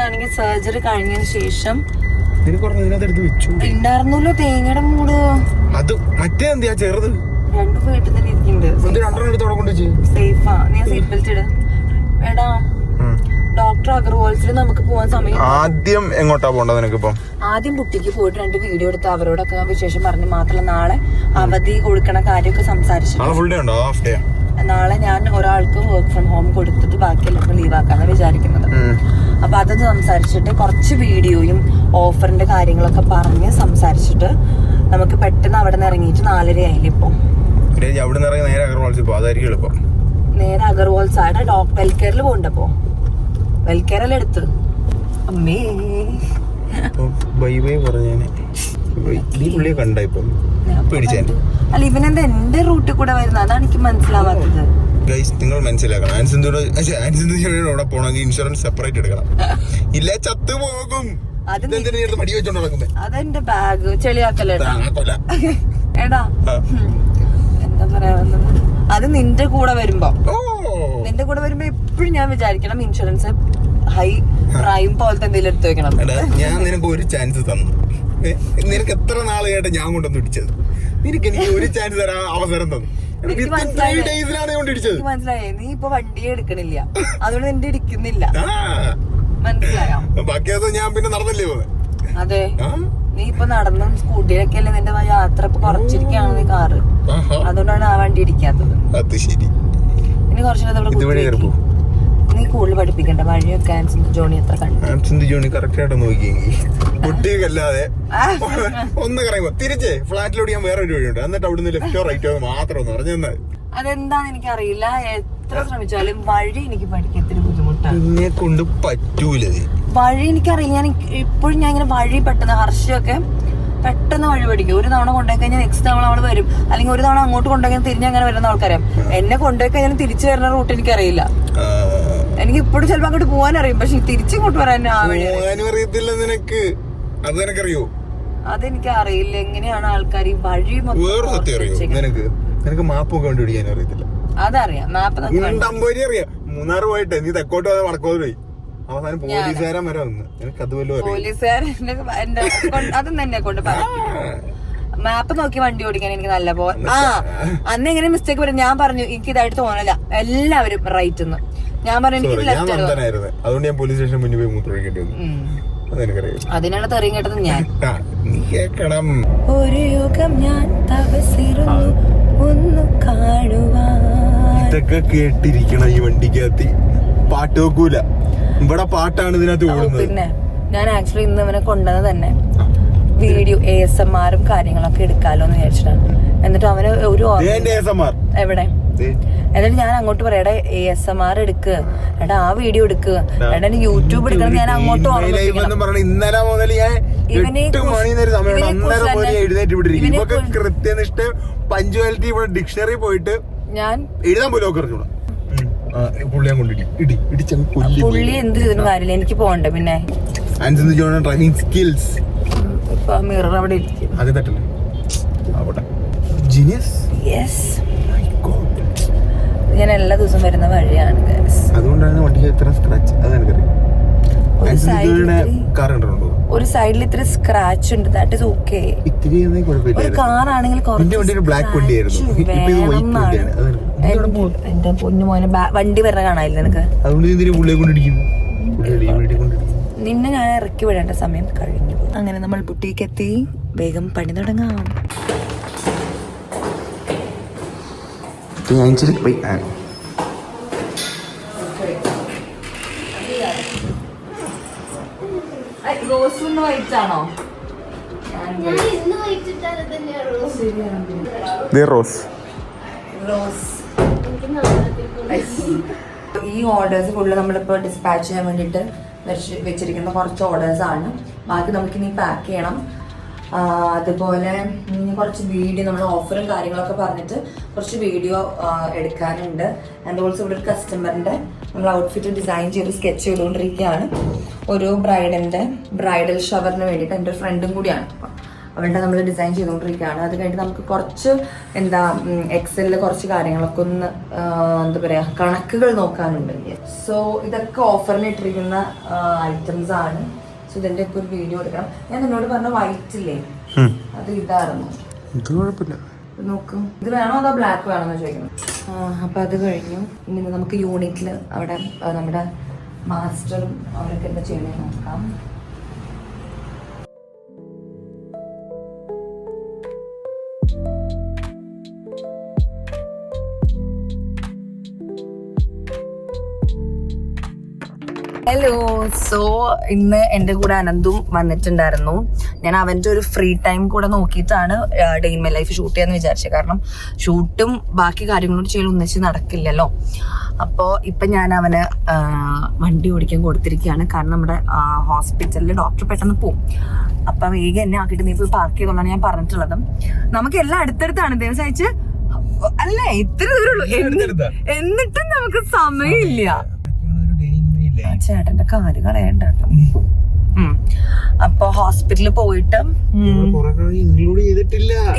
ആണെങ്കിൽ സർജറി കഴിഞ്ഞതിന് ശേഷം ഉണ്ടായിരുന്നല്ലോ തേങ്ങയുടെ മൂട്. അത് മറ്റേ എന്തിയാ ചെറുത് 2 വീട്ടിൽ തന്നെ ഇരിക്കുന്നുണ്ട്. സേഫാ. നീ സീറ്റ് ബെൽറ്റ് ഇട്. എടാ ഡോക്ടർ ഡോക്ടർ അഗർവാൾസിൽ നമുക്ക് പോകാൻ സമയം. ആദ്യം എങ്ങോട്ടാ പോണ്ടത് നിനക്കിപ്പം? ആദ്യം ബുട്ടിക്ക് പോയിട്ട് 2 വീഡിയോ എടുത്ത് അവരോടൊക്കെ വിശേഷം പറഞ്ഞ് മാത്രമല്ല നാളെ അവധി കൊടുക്കണ കാര്യമൊക്കെ സംസാരിച്ചു. നാളെ ഞാൻ ഒരാൾക്ക് വർക്ക് ഫ്രം ഹോം കൊടുത്തിട്ട് ബാക്കി എല്ലാവർക്കും ലീവ് ആക്കാന്നാണ് വിചാരിക്കുന്നത്. അപ്പൊ അതൊന്ന് സംസാരിച്ചിട്ട് കുറച്ച് വീഡിയോയും ഓഫറിന്റെ കാര്യങ്ങളൊക്കെ പറഞ്ഞ് സംസാരിച്ചിട്ട് നമുക്ക് പെട്ടെന്ന് അവിടെ നിന്ന് ഇറങ്ങിയിട്ട് 4:30 ആയില്ലേ ഇപ്പൊ. നേരെ അഗർവാൾസ് ആയിട്ട് വെൽക്കെയറിൽ പോകണ്ടപ്പോ വെൽക്കെയറല്ലേ എടുത്ത് അമ്മേ അല്ല ഇവനെന്താ എന്റെ റൂട്ടിൽ കൂടെ വരുന്നത്? അതാണ് എനിക്ക് മനസ്സിലാവാത്തത്. നിങ്ങൾ മനസ്സിലാക്കണം, ആൻസിന്ദൂടെ പോണെങ്കിൽ ഇൻഷുറൻസ് സെപ്പറേറ്റ് എടുക്കണം, ഇല്ല ചത്തു പോകും. അതെന്റെ ബാഗ് ചെളിയാക്കല്ലേടാ. എടാ എന്താ പറയാ, അത് നിന്റെ കൂടെ വരുമ്പോ എപ്പോഴും ഞാൻ വിചാരിക്കണം ഇൻഷുറൻസ് ഹൈ പ്രൈം പോലത്തെ എന്തെങ്കിലും എടുത്തു വെക്കണം. ഞാൻ നിനക്ക് ഒരു ചാൻസ് തന്നു, നിനക്ക് എത്ര നാൾ കേട്ട് ഞാൻ കൊണ്ടൊന്ന് ഇടിച്ചത്, നിനക്ക് എനിക്ക് ഒരു ചാൻസ് തരാൻ അവസരം തന്നു. മനസ്സിലായേ? നീ ഇപ്പൊ വണ്ടിയെ എടുക്കണില്ല, അതുകൊണ്ട് നിന്റെ ഇടിക്കുന്നില്ല. മനസ്സിലായോ? ബാക്കി ഞാൻ പിന്നെ നടന്നല്ലേ പോകുന്നത്. അതെ, നീ ഇപ്പൊ നടന്നും സ്കൂട്ടിയിലൊക്കെ അല്ലേ നിന്റെ യാത്ര ഇപ്പൊ കുറച്ചിരിക്കുകയാണ് നീ കാറ്, അതുകൊണ്ടാണ് ആ വണ്ടി ഇടിക്കാത്തത്. അത് ശരി. ഇനി കുറച്ചു നീ കൂടുതൽ പഠിപ്പിക്കണ്ട വഴിയൊക്കെ. ആൻസിന്റെ ജോണി എത്ര കണ്ടു? ആൻസിന്റെ ജോണി കറക്റ്റ് ആയിട്ട് നോക്കിയെങ്കിൽ കുട്ടികല്ലാതെ ഒന്ന് കറങ്ങുമ്പോ തിരിച്ചേ ഫ്ലാറ്റിലോട് ഞാൻ വേറെ ഒരു വഴിയുണ്ട്, എന്നിട്ട് അവിടുന്ന് ലെഫ്റ്റോ റൈറ്റോ മാത്രം ഒന്ന് പറഞ്ഞു തന്നാൽ. അതെന്താന്ന് എനിക്കറിയില്ല, എത്ര ശ്രമിച്ചാലും വഴി എനിക്ക് പഠിക്കാൻ ഇത്തിരി ബുദ്ധിമുട്ടാണ്. എന്നെ കൊണ്ട് പറ്റൂല വഴി. എനിക്കറിയില്ല, ഞാൻ ഇപ്പോഴും ഞാൻ ഇങ്ങനെ വഴി പെട്ടെന്ന് ഹർഷയൊക്കെ പെട്ടെന്ന് വഴി പഠിക്കും. ഒരു തവണ കൊണ്ടുപോയി കഴിഞ്ഞാൽ നെക്സ്റ്റ് തവണ അവള് വരും, അല്ലെങ്കിൽ ഒരു തവണ അങ്ങോട്ട് കൊണ്ടുപോയി തിരിഞ്ഞ് അങ്ങനെ വരുന്ന ആൾക്കാരാം. എന്നെ കൊണ്ടുപോയി കഴിഞ്ഞാൽ തിരിച്ചു വരുന്ന റൂട്ട് എനിക്കറിയില്ല. എനിക്ക് ഇപ്പോഴും ചിലപ്പോ അങ്ങോട്ട് പോകാൻ അറിയും, പക്ഷെ തിരിച്ചിങ്ങോട്ട് വരാൻ അറിയത്തില്ല. നിനക്ക് അത് നിനക്കറിയോ? അതെനിക്ക് അറിയില്ല എങ്ങനെയാണ് ആൾക്കാർ ഈ വഴി നിനക്ക് മാപ്പൊക്കെ കണ്ടുപിടിക്കാൻ അറിയത്തില്ല. അതറിയാം, മാപ്പ് അറിയാം. മൂന്നാർ പോയിട്ട് നീ തെക്കോട്ട് പോയാൽ വടക്കോട്ട് പോയി അവസാനം പോലീസുകാരൻ വരെ വന്ന് നിനക്ക് അതുപോലെ അതൊന്നും എന്നെ കൊണ്ട് മാപ്പ് നോക്കി വണ്ടി ഓടിക്കാൻ എനിക്ക് നല്ല പോലെ. അന്ന് എങ്ങനെ മിസ്റ്റേക്ക് വരും? ഞാൻ പറഞ്ഞു എനിക്ക് ഇതായിട്ട് തോന്നില്ല, എല്ലാവരും റൈറ്റ് എന്ന്. ഞാൻ പറഞ്ഞു എനിക്ക് അതുകൊണ്ട് ഞാൻ പോലീസ് സ്റ്റേഷൻ മുന്നിൽ പോയി മൂത്രമൊഴിക്കേണ്ടി വന്നു. അതിനാണ് തെറിയും കേട്ടത് ഞാൻ. കേക്കണം ഒരു യുഗം ഞാൻ തപസ്സിരുന്നു ഒന്ന് കാണുവാൻ. ഇതൊക്കെ കേട്ടിരിക്കണം ഈ വണ്ടിക്കകത്ത്. പാട്ട് വെക്കൂല, ഇവിടെ പാട്ടാണ് ഇതിനകത്ത് ഓടുന്നത്. പിന്നെ ഞാൻ ആക്ച്വലി ഇന്ന് ഇവനെ കൊണ്ടുവന്നത് തന്നെ വീഡിയോ ASMR കാര്യങ്ങളൊക്കെ എടുക്കാലോ എന്ന് വിചാരിച്ചിട്ടാണ്. എന്നിട്ട് അവന് ഒരു എവിടെ എന്നിട്ട് ഞാൻ അങ്ങോട്ട് പറയാ ASMR എടുക്ക് എടാ, ആ വീഡിയോ എടുക്ക് എടാ, യൂട്യൂബ് എടുക്കണം. ഞാൻ അങ്ങോട്ട് ഇന്നലെ മുതൽ ഞാൻ 8 മണി സമയം കൃത്യനിഷ്ഠ പഞ്ച്വാലിറ്റി ഇവിടെ ഡിക്ഷണറി പോയിട്ട് ഞാൻ എഴുതാൻ പോലും ഒക്കെ അറിഞ്ഞൂടാ. പുള്ളി എന്ത് ചെയ്തിട്ട് കാര്യമില്ല, എനിക്ക് പോകണ്ട. പിന്നെ ഡ്രൈവിംഗ് സ്കിൽസ് മിറർ അവിടെ ഇരിക്കും. ഞാൻ എല്ലാ ദിവസവും വരുന്ന വഴിയാണ്. അതുകൊണ്ടാണ് വണ്ടിക്ക് ഇത്ര സ്ക്രാച്ച്. അത് എനിക്കറിയാം. ഒരു സൈഡിൽ ഇത്ര സ്ക്രാച്ച് ഉണ്ട്. That is okay. ഒരു കാർ ആണെങ്കിൽ എന്റെ പൊന്നു മോനെ വണ്ടി വരണ കാണാനില്ല നിനക്ക്. നിന്നെ ഞാൻ ഇറക്കി വിടേണ്ട സമയം കഴിഞ്ഞു. അങ്ങനെ നമ്മൾ ബുട്ടീക്ക് എത്തി. വേഗം പണി തുടങ്ങാം. റോസ് വൈറ്റ് ആണോ? ഈ ഓർഡേഴ്സ് ഫുള്ള് നമ്മളിപ്പോൾ ഡിസ്പാച്ച് ചെയ്യാൻ വേണ്ടിയിട്ട് വെച്ചിരിക്കുന്ന കുറച്ച് ഓർഡേഴ്സ് ആണ്. ബാക്കി നമുക്കിനി പാക്ക് ചെയ്യണം. അതുപോലെ ഇനി കുറച്ച് വീഡിയോ നമ്മൾ ഓഫറും കാര്യങ്ങളൊക്കെ പറഞ്ഞിട്ട് കുറച്ച് വീഡിയോ എടുക്കാനുണ്ട്. ആൻഡ് ഓൾസോ ഇവിടെ ഒരു കസ്റ്റമറിൻ്റെ നമ്മൾ ഔട്ട്ഫിറ്റ് ഡിസൈൻ ചെയ്ത് സ്കെച്ച് ചെയ്തുകൊണ്ടിരിക്കുകയാണ്. ഒരു ബ്രൈഡൽ ഷവറിന് വേണ്ടിയിട്ട് എൻ്റെ ഒരു ഫ്രണ്ടും കൂടിയാണ്. അവളുടെ നമ്മൾ ഡിസൈൻ ചെയ്തുകൊണ്ടിരിക്കുകയാണ്. അത് കഴിഞ്ഞിട്ട് നമുക്ക് കുറച്ച് എക്സലിൽ കുറച്ച് കാര്യങ്ങളൊക്കെ ഒന്ന് എന്താ പറയുക കണക്കുകൾ നോക്കാനുണ്ട്. സോ ഇതൊക്കെ ഓഫറിന് ഇട്ടിരിക്കുന്ന ഐറ്റംസ് ആണ്. സോ ഇതിൻ്റെ ഒക്കെ ഒരു വീഡിയോ എടുക്കണം. ഞാൻ നിന്നോട് പറഞ്ഞ വൈറ്റ് ഇല്ലേ, അത് ഇതായിരുന്നു. നോക്കും, ഇത് വേണോ അതോ ബ്ലാക്ക് വേണോ എന്ന് ചോദിക്കണം. അപ്പം അത് കഴിഞ്ഞു. ഇനി നമുക്ക് യൂണിറ്റിൽ അവിടെ നമ്മുടെ മാസ്റ്ററും അവരൊക്കെ എന്താ ചെയ്യണേ നോക്കാം. ഹലോ, സോ ഇന്ന് എൻ്റെ കൂടെ അനന്തും വന്നിട്ടുണ്ടായിരുന്നു. ഞാൻ അവൻ്റെ ഒരു ഫ്രീ ടൈം കൂടെ നോക്കിയിട്ടാണ് day in my life shoot ചെയ്യാന്ന് വിചാരിച്ചത്. കാരണം ഷൂട്ടും ബാക്കി കാര്യങ്ങളും ചെയ്യലും ഒന്നിച്ച് നടക്കില്ലല്ലോ. അപ്പോൾ ഇപ്പം ഞാൻ അവന് വണ്ടി ഓടിക്കാൻ കൊടുത്തിരിക്കുകയാണ്. കാരണം നമ്മുടെ ഹോസ്പിറ്റലിൽ ഡോക്ടർ പെട്ടെന്ന് പോവും. അപ്പം വേഗം എന്നെ ആക്കിയിട്ട് നീ പോയി പാർക്ക് ചെയ്തോളാണ് ഞാൻ പറഞ്ഞിട്ടുള്ളത്. നമുക്ക് എല്ലാം അടുത്തടുത്താണ്. ദിവസം അയച്ച് അല്ലേ ഇത്ര ദൂരമുള്ളൂ, എന്നിട്ടും നമുക്ക് സമയമില്ല. ചേട്ടന്റെ കാല് കളയണ്ട കേട്ടോ. അപ്പൊ ഹോസ്പിറ്റലിൽ പോയിട്ട്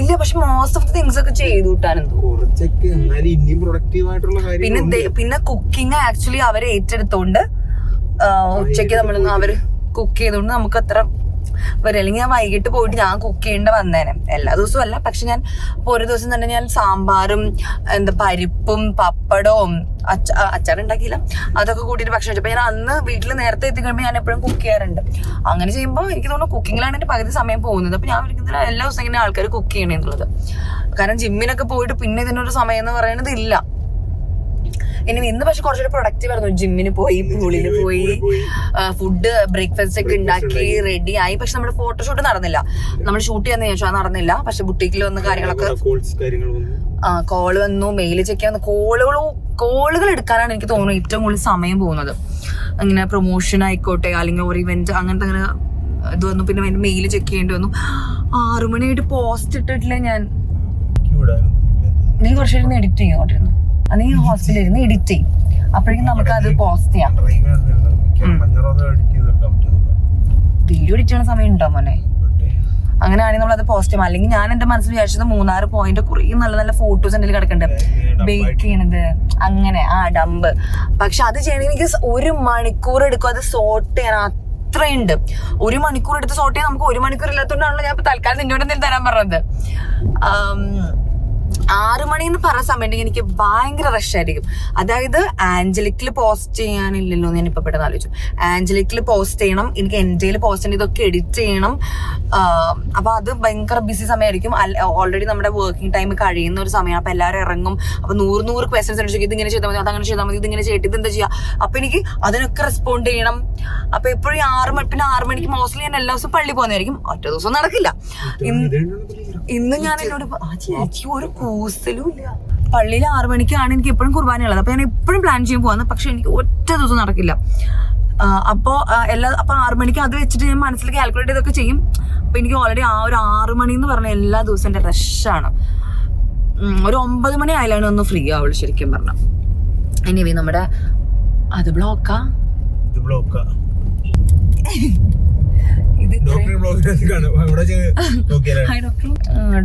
ഇല്ല, പക്ഷെ മോസ്റ്റ് ഓഫ് ദി തിങ്സ് ഒക്കെ ചെയ്തു കിട്ടാനെന്തോ. പിന്നെ കുക്കിംഗ് ആക്ച്വലി അവര് ഏറ്റെടുത്തോണ്ട് ഉച്ചക്ക് നമ്മളൊന്ന് അവര് കുക്ക് ചെയ്തോണ്ട് നമുക്ക് അത്ര വരും. അല്ലെങ്കിൽ ഞാൻ വൈകിട്ട് പോയിട്ട് ഞാൻ കുക്ക് ചെയ്യേണ്ട വന്നേനെ. എല്ലാ ദിവസവും അല്ല, പക്ഷെ ഞാൻ ഇപ്പൊ ഒരു ദിവസം തന്നെ ഞാൻ സാമ്പാറും പരിപ്പും പപ്പടവും അച്ചാറുണ്ടാക്കിയില്ല, അതൊക്കെ കൂട്ടിയിട്ട് ഭക്ഷണം കഴിച്ചപ്പോൾ ഞാൻ അന്ന് വീട്ടിൽ നേരത്തെ എത്തിക്കഴിയുമ്പോൾ ഞാൻ എപ്പോഴും കുക്ക് ചെയ്യാറുണ്ട്. അങ്ങനെ ചെയ്യുമ്പോൾ എനിക്ക് തോന്നുന്നു കുക്കിങ്ങിലാണ് എൻ്റെ പകുതി സമയം പോകുന്നത്. അപ്പോൾ ഞാൻ വിളിക്കുന്നില്ല എല്ലാ ദിവസവും ഇങ്ങനെ ആൾക്കാർ കുക്ക് ചെയ്യണമെന്നുള്ളത്. കാരണം ജിമ്മിനൊക്കെ പോയിട്ട് പിന്നെ ഇതിനൊരു സമയം എന്ന് പറയുന്നത് ഇല്ല. ഇനി ഇന്ന് പക്ഷെ കുറച്ചുകൂടി പ്രൊഡക്റ്റീവ് ആയിരുന്നു. ജിമ്മിന് പോയി, പൂളിൽ പോയി, ഫുഡ് ബ്രേക്ക്ഫാസ്റ്റ് ഒക്കെ ഉണ്ടാക്കി റെഡി ആയി. പക്ഷെ നമ്മുടെ ഫോട്ടോഷൂട്ട് നടന്നില്ല. നമ്മൾ ഷൂട്ട് ചെയ്യാന്ന് ചോദിച്ചാൽ അത് നടന്നില്ല. പക്ഷെ ബുട്ടീക്കിൽ വന്ന കാര്യങ്ങളൊക്കെ കോള് വന്നു, മെയിൽ ചെക്ക് ചെയ്യാൻ വന്നു. കോളുകൾ എടുക്കാനാണ് എനിക്ക് തോന്നുന്നത് ഏറ്റവും കൂടുതൽ സമയം പോകുന്നത്. അങ്ങനെ പ്രൊമോഷൻ ആയിക്കോട്ടെ, അല്ലെങ്കിൽ ഒരു ഇവന്റ് അങ്ങനത്തെ അങ്ങനെ ഇത് വന്നു. പിന്നെ മെയിൽ ചെക്ക് ചെയ്യേണ്ടി വന്നു. 6 മണിയായിട്ട് പോസ്റ്റ് ഇട്ടിട്ടില്ല ഞാൻ. നീ കുറച്ചു നേരം എഡിറ്റ് ചെയ്യോണ്ടിരുന്നു. നീ ഹോസ്റ്റലിൽ ഇരുന്ന് എഡിറ്റ് ചെയ്യും. അപ്പോഴേക്കും നമുക്ക് അത് പോസ്റ്റ് ചെയ്യാം. വീഡിയോ എഡിറ്റ് ചെയ്യുന്ന സമയം ഉണ്ടോ മോനെ? അങ്ങനെയാണെങ്കിൽ നമ്മളത് പോസ്റ്റ് ചെയ്യാം. അല്ലെങ്കിൽ ഞാൻ എന്റെ മനസ്സിൽ വിചാരിച്ചത് 3-6 പോയിന്റ് കുറേ നല്ല നല്ല ഫോട്ടോസ് എന്തെങ്കിലും കിടക്കുന്നുണ്ട്, ബേക്ക് ചെയ്യണത്, അങ്ങനെ ഡംബ്. പക്ഷെ അത് ചെയ്യണമെങ്കിൽ എനിക്ക് 1 മണിക്കൂർ എടുക്കും അത് സോർട്ട് ചെയ്യാൻ. അത്രയുണ്ട്. 1 മണിക്കൂർ എടുത്ത് സോർട്ട് ചെയ്യാൻ നമുക്ക് 1 മണിക്കൂർ ഇല്ലാത്തതുകൊണ്ടാണല്ലോ ഞാൻ ഇപ്പൊ തൽക്കാലം നിന്നോട് എന്തെങ്കിലും തരാൻ പറഞ്ഞത്. 6 മണി എന്ന് പറഞ്ഞ സമയം എനിക്ക് ഭയങ്കര റഷ് ആയിരിക്കും. അതായത് ആഞ്ചലിക്കിൽ പോസ്റ്റ് ചെയ്യാനില്ലല്ലോ ഞാൻ ഇപ്പൊ പെട്ടെന്ന് ആലോചിച്ചു. ആഞ്ചലിക്കിൽ പോസ്റ്റ് ചെയ്യണം, എനിക്ക് എൻ്റെ പോസ്റ്റ് ചെയ്യണം, ഇതൊക്കെ എഡിറ്റ് ചെയ്യണം. അപ്പൊ അത് ഭയങ്കര ബിസി സമയമായിരിക്കും. ഓൾറെഡി നമ്മുടെ വർക്കിംഗ് ടൈം കഴിയുന്ന ഒരു സമയമാണ്. അപ്പൊ എല്ലാവരും ഇറങ്ങും. അപ്പൊ 100 ക്വസ്റ്റ്യൻസ് ചോദിക്കും, ഇതിങ്ങനെ ചെയ്താൽ മതി, അതങ്ങനെ ചെയ്താൽ മതി, ഇതിങ്ങനെ ചെയ്തിട്ട് ഇതെന്താ ചെയ്യാം. അപ്പൊ എനിക്ക് അതിനൊക്കെ റെസ്പോണ്ട് ചെയ്യണം. അപ്പൊ എപ്പോഴും 6 മണിക്ക് മോസ്റ്റ്ലി ഞാൻ എല്ലാ ദിവസവും പള്ളി പോകുന്നതായിരിക്കും. ഒറ്റ ദിവസം നടക്കില്ല. ഇന്ന് ഞാൻ എന്നോട് ചേച്ചി ഒരു കൂസലും ഇല്ല. പള്ളിയിൽ 6 മണിക്കാണ് എനിക്ക് എപ്പോഴും കുർബാനയുള്ളത്. അപ്പൊ ഞാൻ എപ്പോഴും പ്ലാൻ ചെയ്യാൻ പോവാന്ന്. പക്ഷെ എനിക്ക് ഒറ്റ ദിവസം നടക്കില്ല. അപ്പൊ 6 മണിക്ക് അത് വെച്ചിട്ട് ഞാൻ മനസ്സിൽ കാൽക്കുലേറ്റ് ചെയ്തൊക്കെ ചെയ്യും. അപ്പൊ എനിക്ക് ഓൾറെഡി ഒരു 6 മണി എന്ന് പറഞ്ഞ എല്ലാ ദിവസവും എന്റെ റഷാണ്. ഒരു 9 മണി ആയാലാണ് ഒന്ന് ഫ്രീ ആവുള്ളൂ ശരിക്കും പറഞ്ഞ. എനിവേ നമ്മുടെ അത് ബ്ലോക്കാ.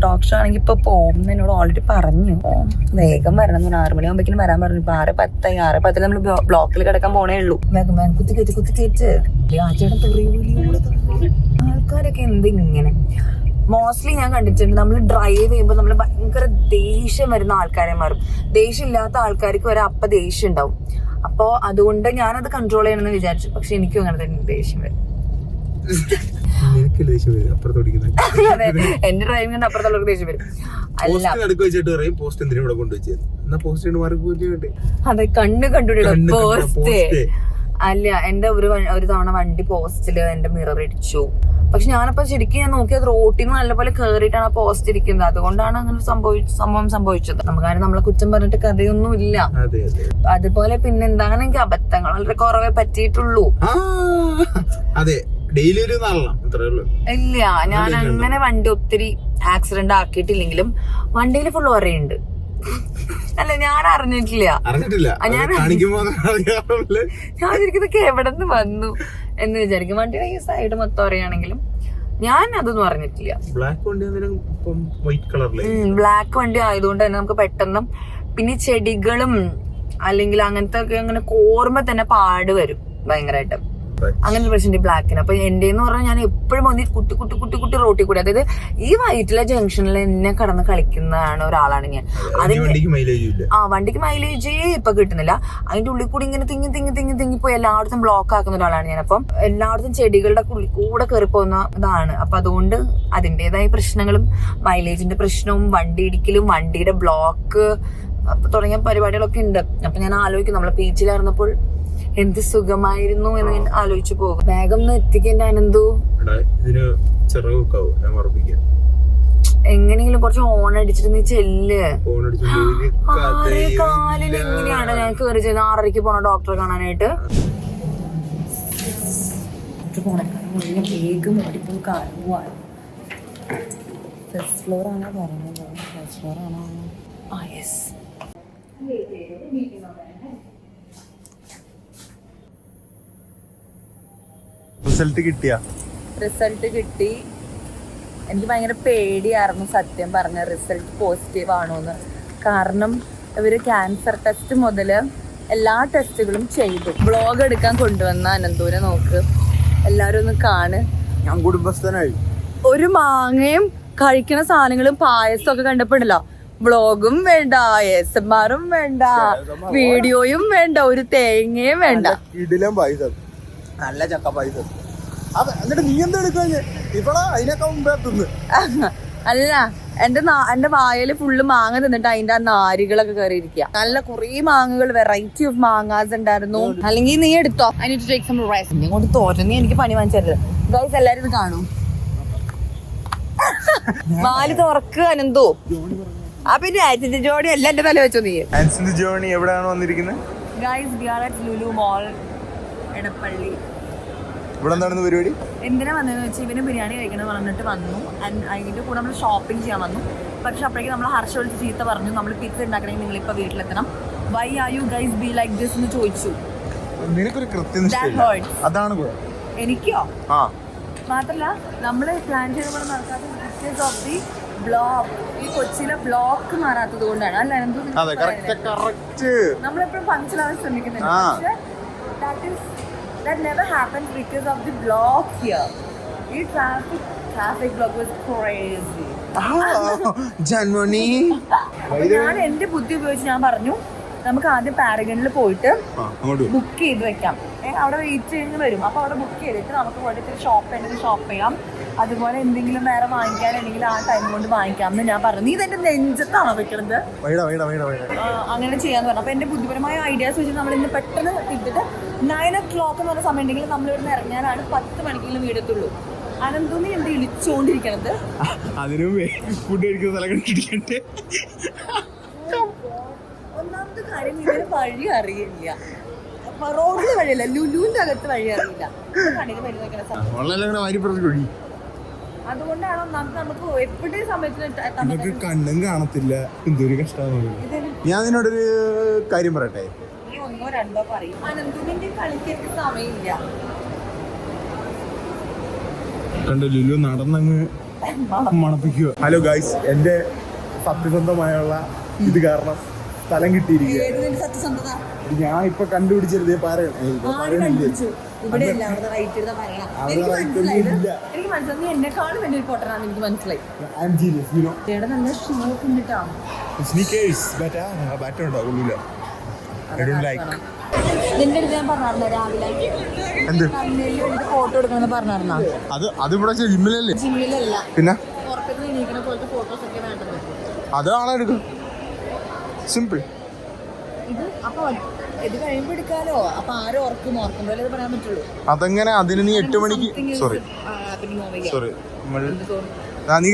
ഡോക്ടർ ആണെങ്കിൽ ഇപ്പൊ പോകുന്ന എന്നോട് ഓൾറെഡി പറഞ്ഞു വേഗം വരണം. 6 മണിയാകുമ്പോഴേക്കും വരാൻ പറഞ്ഞു. ഇപ്പൊ 6:10 6:10 നമ്മൾ ബ്ലോക്കിൽ കിടക്കാൻ പോണേ ഉള്ളൂ. വേഗം കുത്തി ആ ചേട്ടൻ ആൾക്കാരൊക്കെ എന്തിങ്ങനെ. മോസ്റ്റ്ലി ഞാൻ കണ്ടിട്ടുണ്ട് നമ്മൾ ഡ്രൈവ് ചെയ്യുമ്പോൾ നമ്മൾ ഭയങ്കര ദേഷ്യം വരുന്ന ആൾക്കാരെ മാറും. ദേഷ്യം ഇല്ലാത്ത ആൾക്കാർക്ക് വരെ അപ്പൊ ദേഷ്യം ഉണ്ടാവും. അപ്പൊ അതുകൊണ്ട് ഞാനത് കൺട്രോൾ ചെയ്യണമെന്ന് വിചാരിച്ചു. പക്ഷെ എനിക്കും അങ്ങനെ തന്നെ ദേഷ്യം വരും. അതെ, എന്റെ ഡ്രൈവിംഗ് കൊണ്ട് അപ്പുറത്തുള്ളവർക്ക് ദേഷ്യം വരും. അല്ല അതെ, കണ്ടുപിടിയുടെ പോസ്റ്റ് അല്ല. എന്റെ ഒരു തവണ വണ്ടി പോസ്റ്റില് എന്റെ മിറർ ഇടിച്ചു. പക്ഷെ ഞാനപ്പോ ശരിക്കും ഞാൻ നോക്കിയത് റോട്ടിൽ നിന്ന് നല്ലപോലെ കേറിയിട്ടാണ് ആ പോസ്റ്റ് ഇരിക്കുന്നത്. അതുകൊണ്ടാണ് അങ്ങനെ സംഭവം സംഭവിച്ചത്. നമുക്കാരും നമ്മളെ കുറ്റം പറഞ്ഞിട്ട് കഥയൊന്നും ഇല്ല. അതുപോലെ പിന്നെ എന്താ, അങ്ങനെ എനിക്ക് അബദ്ധങ്ങൾ വളരെ കുറവേ പറ്റിയിട്ടുള്ളൂ. ഇല്ല, ഞാൻ അങ്ങനെ വണ്ടി ഒത്തിരി ആക്സിഡന്റ് ആക്കിയിട്ടില്ലെങ്കിലും വണ്ടിയിൽ ഫുൾ ഒരയുണ്ട്. അല്ല, ഞാൻ അറിഞ്ഞിട്ടില്ല. ഞാൻ ശരിക്കും എവിടെ നിന്ന് വന്നു എന്ന് വിചാരിക്കും. വണ്ടിയുടെ ഈ സൈഡ് മൊത്തം അറിയാണെങ്കിലും ഞാൻ അതൊന്നും അറിഞ്ഞിട്ടില്ല. ബ്ലാക്ക് വണ്ടി ആയതുകൊണ്ട് തന്നെ നമുക്ക് പെട്ടെന്ന് പിന്നെ ചെടികളും അല്ലെങ്കിൽ അങ്ങനത്തെ ഒക്കെ അങ്ങനെ കോർമ്മ തന്നെ പാട് വരും ഭയങ്കരമായിട്ട്. അങ്ങനെ ഒരു പ്രശ്നം ബ്ലാക്കിന്. അപ്പൊ എന്റെ എന്ന് പറഞ്ഞാൽ ഞാൻ എപ്പോഴും വന്ന് കുട്ടി കുട്ടി കുട്ടി കുട്ടി റോട്ടിൽ കൂടി, അതായത് ഈ വൈറ്റിലെ ജംഗ്ഷനിൽ എന്നെ കടന്ന് കളിക്കുന്നതാണ് ഒരാളാണ് ഞാൻ. വണ്ടിക്ക് മൈലേജേ ഇപ്പൊ കിട്ടുന്നില്ല. അതിന്റെ ഉള്ളിൽ കൂടി ഇങ്ങനെ തിങ്ങി തിങ്ങി തിങ്ങി തിങ്ങിപ്പോയി എല്ലായിടത്തും ബ്ലോക്ക് ആക്കുന്ന ഒരാളാണ് ഞാൻ. അപ്പം എല്ലായിടത്തും ചെടികളുടെ ഉള്ളിൽ കൂടെ കയറി പോകുന്ന ഇതാണ്. അപ്പൊ അതുകൊണ്ട് അതിൻ്റെതായ പ്രശ്നങ്ങളും മൈലേജിന്റെ പ്രശ്നവും വണ്ടി ഇടിക്കലും വണ്ടിയുടെ ബ്ലോക്ക് തുടങ്ങിയ പരിപാടികളൊക്കെ ഉണ്ട്. അപ്പൊ ഞാൻ ആലോചിക്കും നമ്മളെ ബീച്ചിലിറങ്ങപ്പോൾ എന്ത് സുഖമായിരുന്നു എന്ന് ഞാൻ ആലോചിച്ചു പോകും. വേഗം ഒന്ന് എത്തിക്കേണ്ട അനന്തു. എങ്ങനെയെങ്കിലും കുറച്ച് ഓൺ അടിച്ചിട്ട് നീ ചെല്ല്. 6:15 എങ്ങനെയാണ് ഞാൻ കയറി ചെല്ലുന്നത്? 6:30 പോണ ഡോക്ടറെ കാണാനായിട്ട്. വേഗം ഓടിപ്പോൾ കാണുവാണ്. ഫസ്റ്റ് ഫ്ലോർ ആണോ പറഞ്ഞത്? ഫസ്റ്റ് ഫ്ലോർ ആണോ? ആ യെസ്. റിസൾട്ട് കിട്ടി. എനിക്ക് ഭയങ്കര പേടിയായിരുന്നു സത്യം പറഞ്ഞ റിസൾട്ട് പോസിറ്റീവ് ആണോന്ന്. കാരണം ഇവര് ക്യാൻസർ ടെസ്റ്റ് മുതല് എല്ലാ ടെസ്റ്റുകളും ചെയ്തു. ബ്ലോഗ് എടുക്കാൻ കൊണ്ടുവന്ന അനന്തൂരെ നോക്ക്, എല്ലാരും ഒന്ന് കാണ്. ഞാൻ കുടുംബസ്ഥനായി. ഒരു മാങ്ങയും കഴിക്കണ സാധനങ്ങളും പായസം ഒക്കെ കണ്ടപ്പോഴല്ലോ വ്ളോഗും വേണ്ട, ASMR-ഉം വേണ്ട, വീഡിയോയും വേണ്ട, ഒരു തേങ്ങയും വേണ്ട. നല്ല ചക്ക പായസം. എന്നിട്ട് നീ എന്താ എടുക്കാഞ്ഞേ? ഇവളാ അതിനൊക്കെ മുമ്പേ തിന്ന്. അല്ല, എന്റെ വായല് ഫുള്ള് മാങ്ങ തിന്നിട്ട് അതിന്റെ ആ നാരുകളൊക്കെ കയറിയിരിക്കുക. നല്ല കുറേ മാങ്ങകൾ, വെറൈറ്റി ഓഫ് മാങ്ങാസ് ഉണ്ടായിരുന്നു. അല്ലെങ്കിൽ നീ എടുത്തോ. അതിന് ടേക്ക് സം റൈസ്. നീ കൊണ്ട് തോറ്റ എനിക്ക് പണി വാങ്ങിച്ചത്. ഗൈസ് എല്ലാരും ഇത് കാണൂ. വാല് തുറക്കുക അനന്തോ. ആ പിന്നെ ആൻസിന്റെ ജോണി എല്ലാം എന്റെ തല വെച്ചോ നീ. ആൻസിന്റെ ജോണി എവിടെയാണ് വന്നിരിക്കുന്നത്? Guys we are at Lulu mall Edappally. ഇവിടെ എന്താണ് പരിപാടി? എന്തിനാ വന്നതെന്ന് വെച്ചാൽ ഇവന് ബിരിയാണി കഴിക്കണം പറഞ്ഞിട്ട് വന്നു. അതിന്റെ കൂടെ നമ്മൾ ഷോപ്പിംഗ് ചെയ്യാൻ വന്നു. പക്ഷെ അപ്പോഴേക്കും നമ്മൾ ഹർഷ വിളിച്ച് ചീത്ത പറഞ്ഞു, നമ്മൾ പിസ്സ ഉണ്ടാക്കണമെങ്കിൽ നിങ്ങളിപ്പോ വീട്ടിലെത്തണം. Why are you guys be like this എന്ന് ചോദിച്ചു. നിനക്കൊരു അതാണ് എനിക്കോ? മാത്രല്ല നമ്മള് പ്ലാൻ ചെയ്ത നടക്കാത്ത ബിക്കോസ് ഓഫ് ദി ബ്ലോക്ക്. ഈ കൊച്ചിയിലെ ബ്ലോക്ക് മാറാത്തത് കൊണ്ടാണ്. അല്ല നമ്മളെപ്പോഴും പങ്ക്ചറാവാൻ ശ്രമിക്കുന്നുണ്ട്. പക്ഷെ that never happens because of the block here. The traffic block was crazy. ജന്മനി. ഞാൻ എന്റെ ബുദ്ധി ഉപയോഗിച്ച് ഞാൻ പറഞ്ഞു നമുക്ക് ആദ്യം പാരഗണിൽ പോയിട്ട് ബുക്ക് ചെയ്ത് വെക്കാം. അവിടെ വെയിറ്റ് ചെയ്ത് വരും. അപ്പൊ അവിടെ ബുക്ക് ചെയ്തിട്ട് നമുക്ക് പോയിട്ട് ഷോപ്പ് ഉണ്ടെങ്കിൽ ഷോപ്പ് ചെയ്യാം. അതുപോലെ എന്തെങ്കിലും വേറെ വാങ്ങിക്കാനുണ്ടെങ്കിൽ ആ ടൈം കൊണ്ട് വാങ്ങിക്കാം എന്ന് ഞാൻ പറഞ്ഞു. നീ ഇതെന്റെ നെഞ്ചത്താണോ വെക്കണത്? അങ്ങനെ ചെയ്യാന്ന് പറഞ്ഞു. അപ്പൊ എന്റെ ബുദ്ധിപരമായ ഐഡിയാസ് വെച്ച് നമ്മൾ ഇന്ന് പെട്ടെന്ന് ഇട്ടിട്ട് 9 o'clock എന്ന് പറഞ്ഞ സമയം ഉണ്ടെങ്കിൽ നമ്മൾ ഇവിടെ നിന്ന് ഇറങ്ങാനാണ് 10 മണിക്കെങ്കിലും വീടെത്തുള്ളൂ. അനന്തോന്നി എന്ത് ഇളിച്ചോണ്ടിരിക്കണത്? ഒന്നാമത്തെ കാര്യം ഇവര് വഴി അറിയില്ല. റോഡില് വഴിയല്ല, ലുലുവിന്റെ അകത്ത് വഴി അറിയില്ല. അതുകൊണ്ടാണ് ഒന്നാമത്തെ നമുക്ക് എപ്പോഴും സമയത്തിന് കണ്ണും കാണത്തില്ല. എന്തൊരു കഷ്ടമാണ്. ഞാൻ നിന്നോടൊരു കാര്യം പറയട്ടെ. നീ 1 or 2 പറയും. അനന്തൂരിന്റെ കളിക്ക് സമയമില്ല. കണ്ടോ ലുലു നടന്നങ്ങ് മണപ്പിക്കുക. ഹലോ ഗൈസ്, എന്റെ സത്യസന്ധമായുള്ള ഇത് കാരണം സ്ഥലം കിട്ടിയിരിക്കുക. ഞാൻ ഇപ്പൊ കണ്ടുപിടിച്ചത് പറയണില്ല. നിന്റെ അടുത്ത് ഞാൻ പറഞ്ഞായിരുന്നോ രാവിലെ ഫോട്ടോ എടുക്കണമെന്ന് പറഞ്ഞായിരുന്നോ? അതിവിടെ ജിമ്മിലല്ലേ? ജിമ്മിലല്ല, പിന്നെ പുറത്തുനിന്ന് എണീക്കണ പോലത്തെ ഫോട്ടോസ് ഒക്കെ വേണ്ടത്. അതാണ് എടുക്കും. സിമ്പിൾ. ഇത് അപ്പൊ ഇത് കഴിയുമ്പോ എടുക്കാലോ. അപ്പൊ ആരും ഓർക്കുമ്പോഴേ പറയാൻ പറ്റുള്ളൂ. അതെങ്ങനെ? അതിന് നീ 8 മണിക്ക് സോറി നീ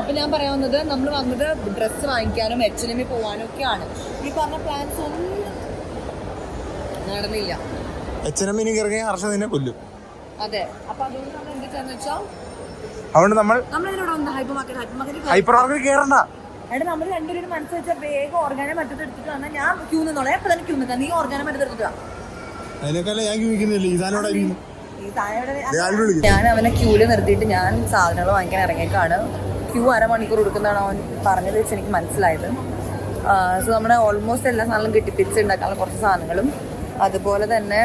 അപ്പൊ ഞാൻ പറയാവുന്നത് നമ്മൾ വന്നത് ഡ്രസ്സ് വാങ്ങിക്കാനും H&M പോവാനും ഒക്കെയാണ്. ഈ പറഞ്ഞ പ്ലാൻസ് ഒന്നും നടന്നില്ല. H&M ഇറങ്ങിയ ഹർഷ നിന്നെ കൊല്ലും. അതെ. അപ്പൊ അതുകൊണ്ട് നമ്മൾ എന്ത് ചെയ്യാന്ന് വെച്ചാൽ അതുകൊണ്ട് നമ്മളിതിനോട് വന്ന് ഹൈപ്പർ മാർക്കറ്റ് കേറണ്ട. എടാ നമ്മൾ രണ്ടുപേരും മനസ്സ് വെച്ചാൽ വേഗം ഓർഗാനെ മറ്റത് എടുത്തിട്ട് വന്നാൽ ഞാൻ ക്യൂ നിന്നോളെ. എപ്പോൾ തന്നെ ക്യൂ നിൽക്കാം. നീ ഓർഗാനെ മറ്റത് എടുത്തിട്ട് ഞാൻ അവനെ ക്യൂല് നിർത്തിയിട്ട് ഞാൻ സാധനങ്ങൾ വാങ്ങിക്കാൻ ഇറങ്ങിയേക്കാണ്. ക്യൂ അരമണിക്കൂർ കൊടുക്കുന്നതാണ് അവൻ പറഞ്ഞത് വെച്ച് എനിക്ക് മനസ്സിലായത്. സോ നമ്മുടെ ഓൾമോസ്റ്റ് എല്ലാ സാധനങ്ങളും കിട്ടി. പിസ്സ ഉണ്ടാക്കാനുള്ള കുറച്ച് സാധനങ്ങളും അതുപോലെ തന്നെ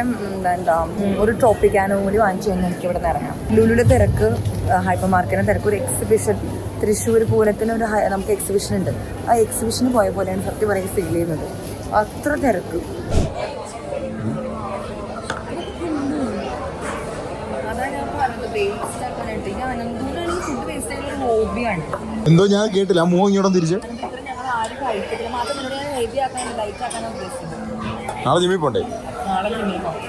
എന്താ ഒരു ട്രോപ്പിക്കാനോ കൂടി വാങ്ങിച്ചു കഴിഞ്ഞാൽ എനിക്ക് ഇവിടെ നിന്ന് ഇറങ്ങാം. ലുലുവിൻ്റെ തിരക്ക്, ഹൈപ്പർ മാർക്കറ്റിൻ്റെ തിരക്ക്, ഒരു എക്സിബിഷൻ തൃശ്ശൂർ പൂരത്തിന് നമുക്ക് എക്സിബിഷൻ ഉണ്ട്. ആ എക്സിബിഷന് പോയ പോലെയാണ് സത്യം പറയുക ഫീൽ ചെയ്യുന്നത്. അത്ര തിരക്ക്. അതാണ് ഞാൻ പറഞ്ഞത്, വേസ്റ്റ് ആക്കാനായിട്ട്. ഈ അനന്തപുരാണെങ്കിൽ ഫുഡ് വേസ്റ്റ് ആയിട്ടുള്ള ഒരു ഹോബിയാണ്. എന്തോ ഞാൻ കേട്ടില്ല. മോൻ ഇങ്ങോട്ട് തിരിച്ച് ഞങ്ങൾ ആരും കഴിക്കത്തില്ല. മാത്രമല്ല ഞാൻ ഹെവി ആക്കാനും ലൈറ്റ് ആക്കാനും ഉദ്ദേശിക്കുന്നത്. നാളെ ജിമ്മിൽ പോണ്ടേ? നാളെ ജിമ്മിൽ പോകാം.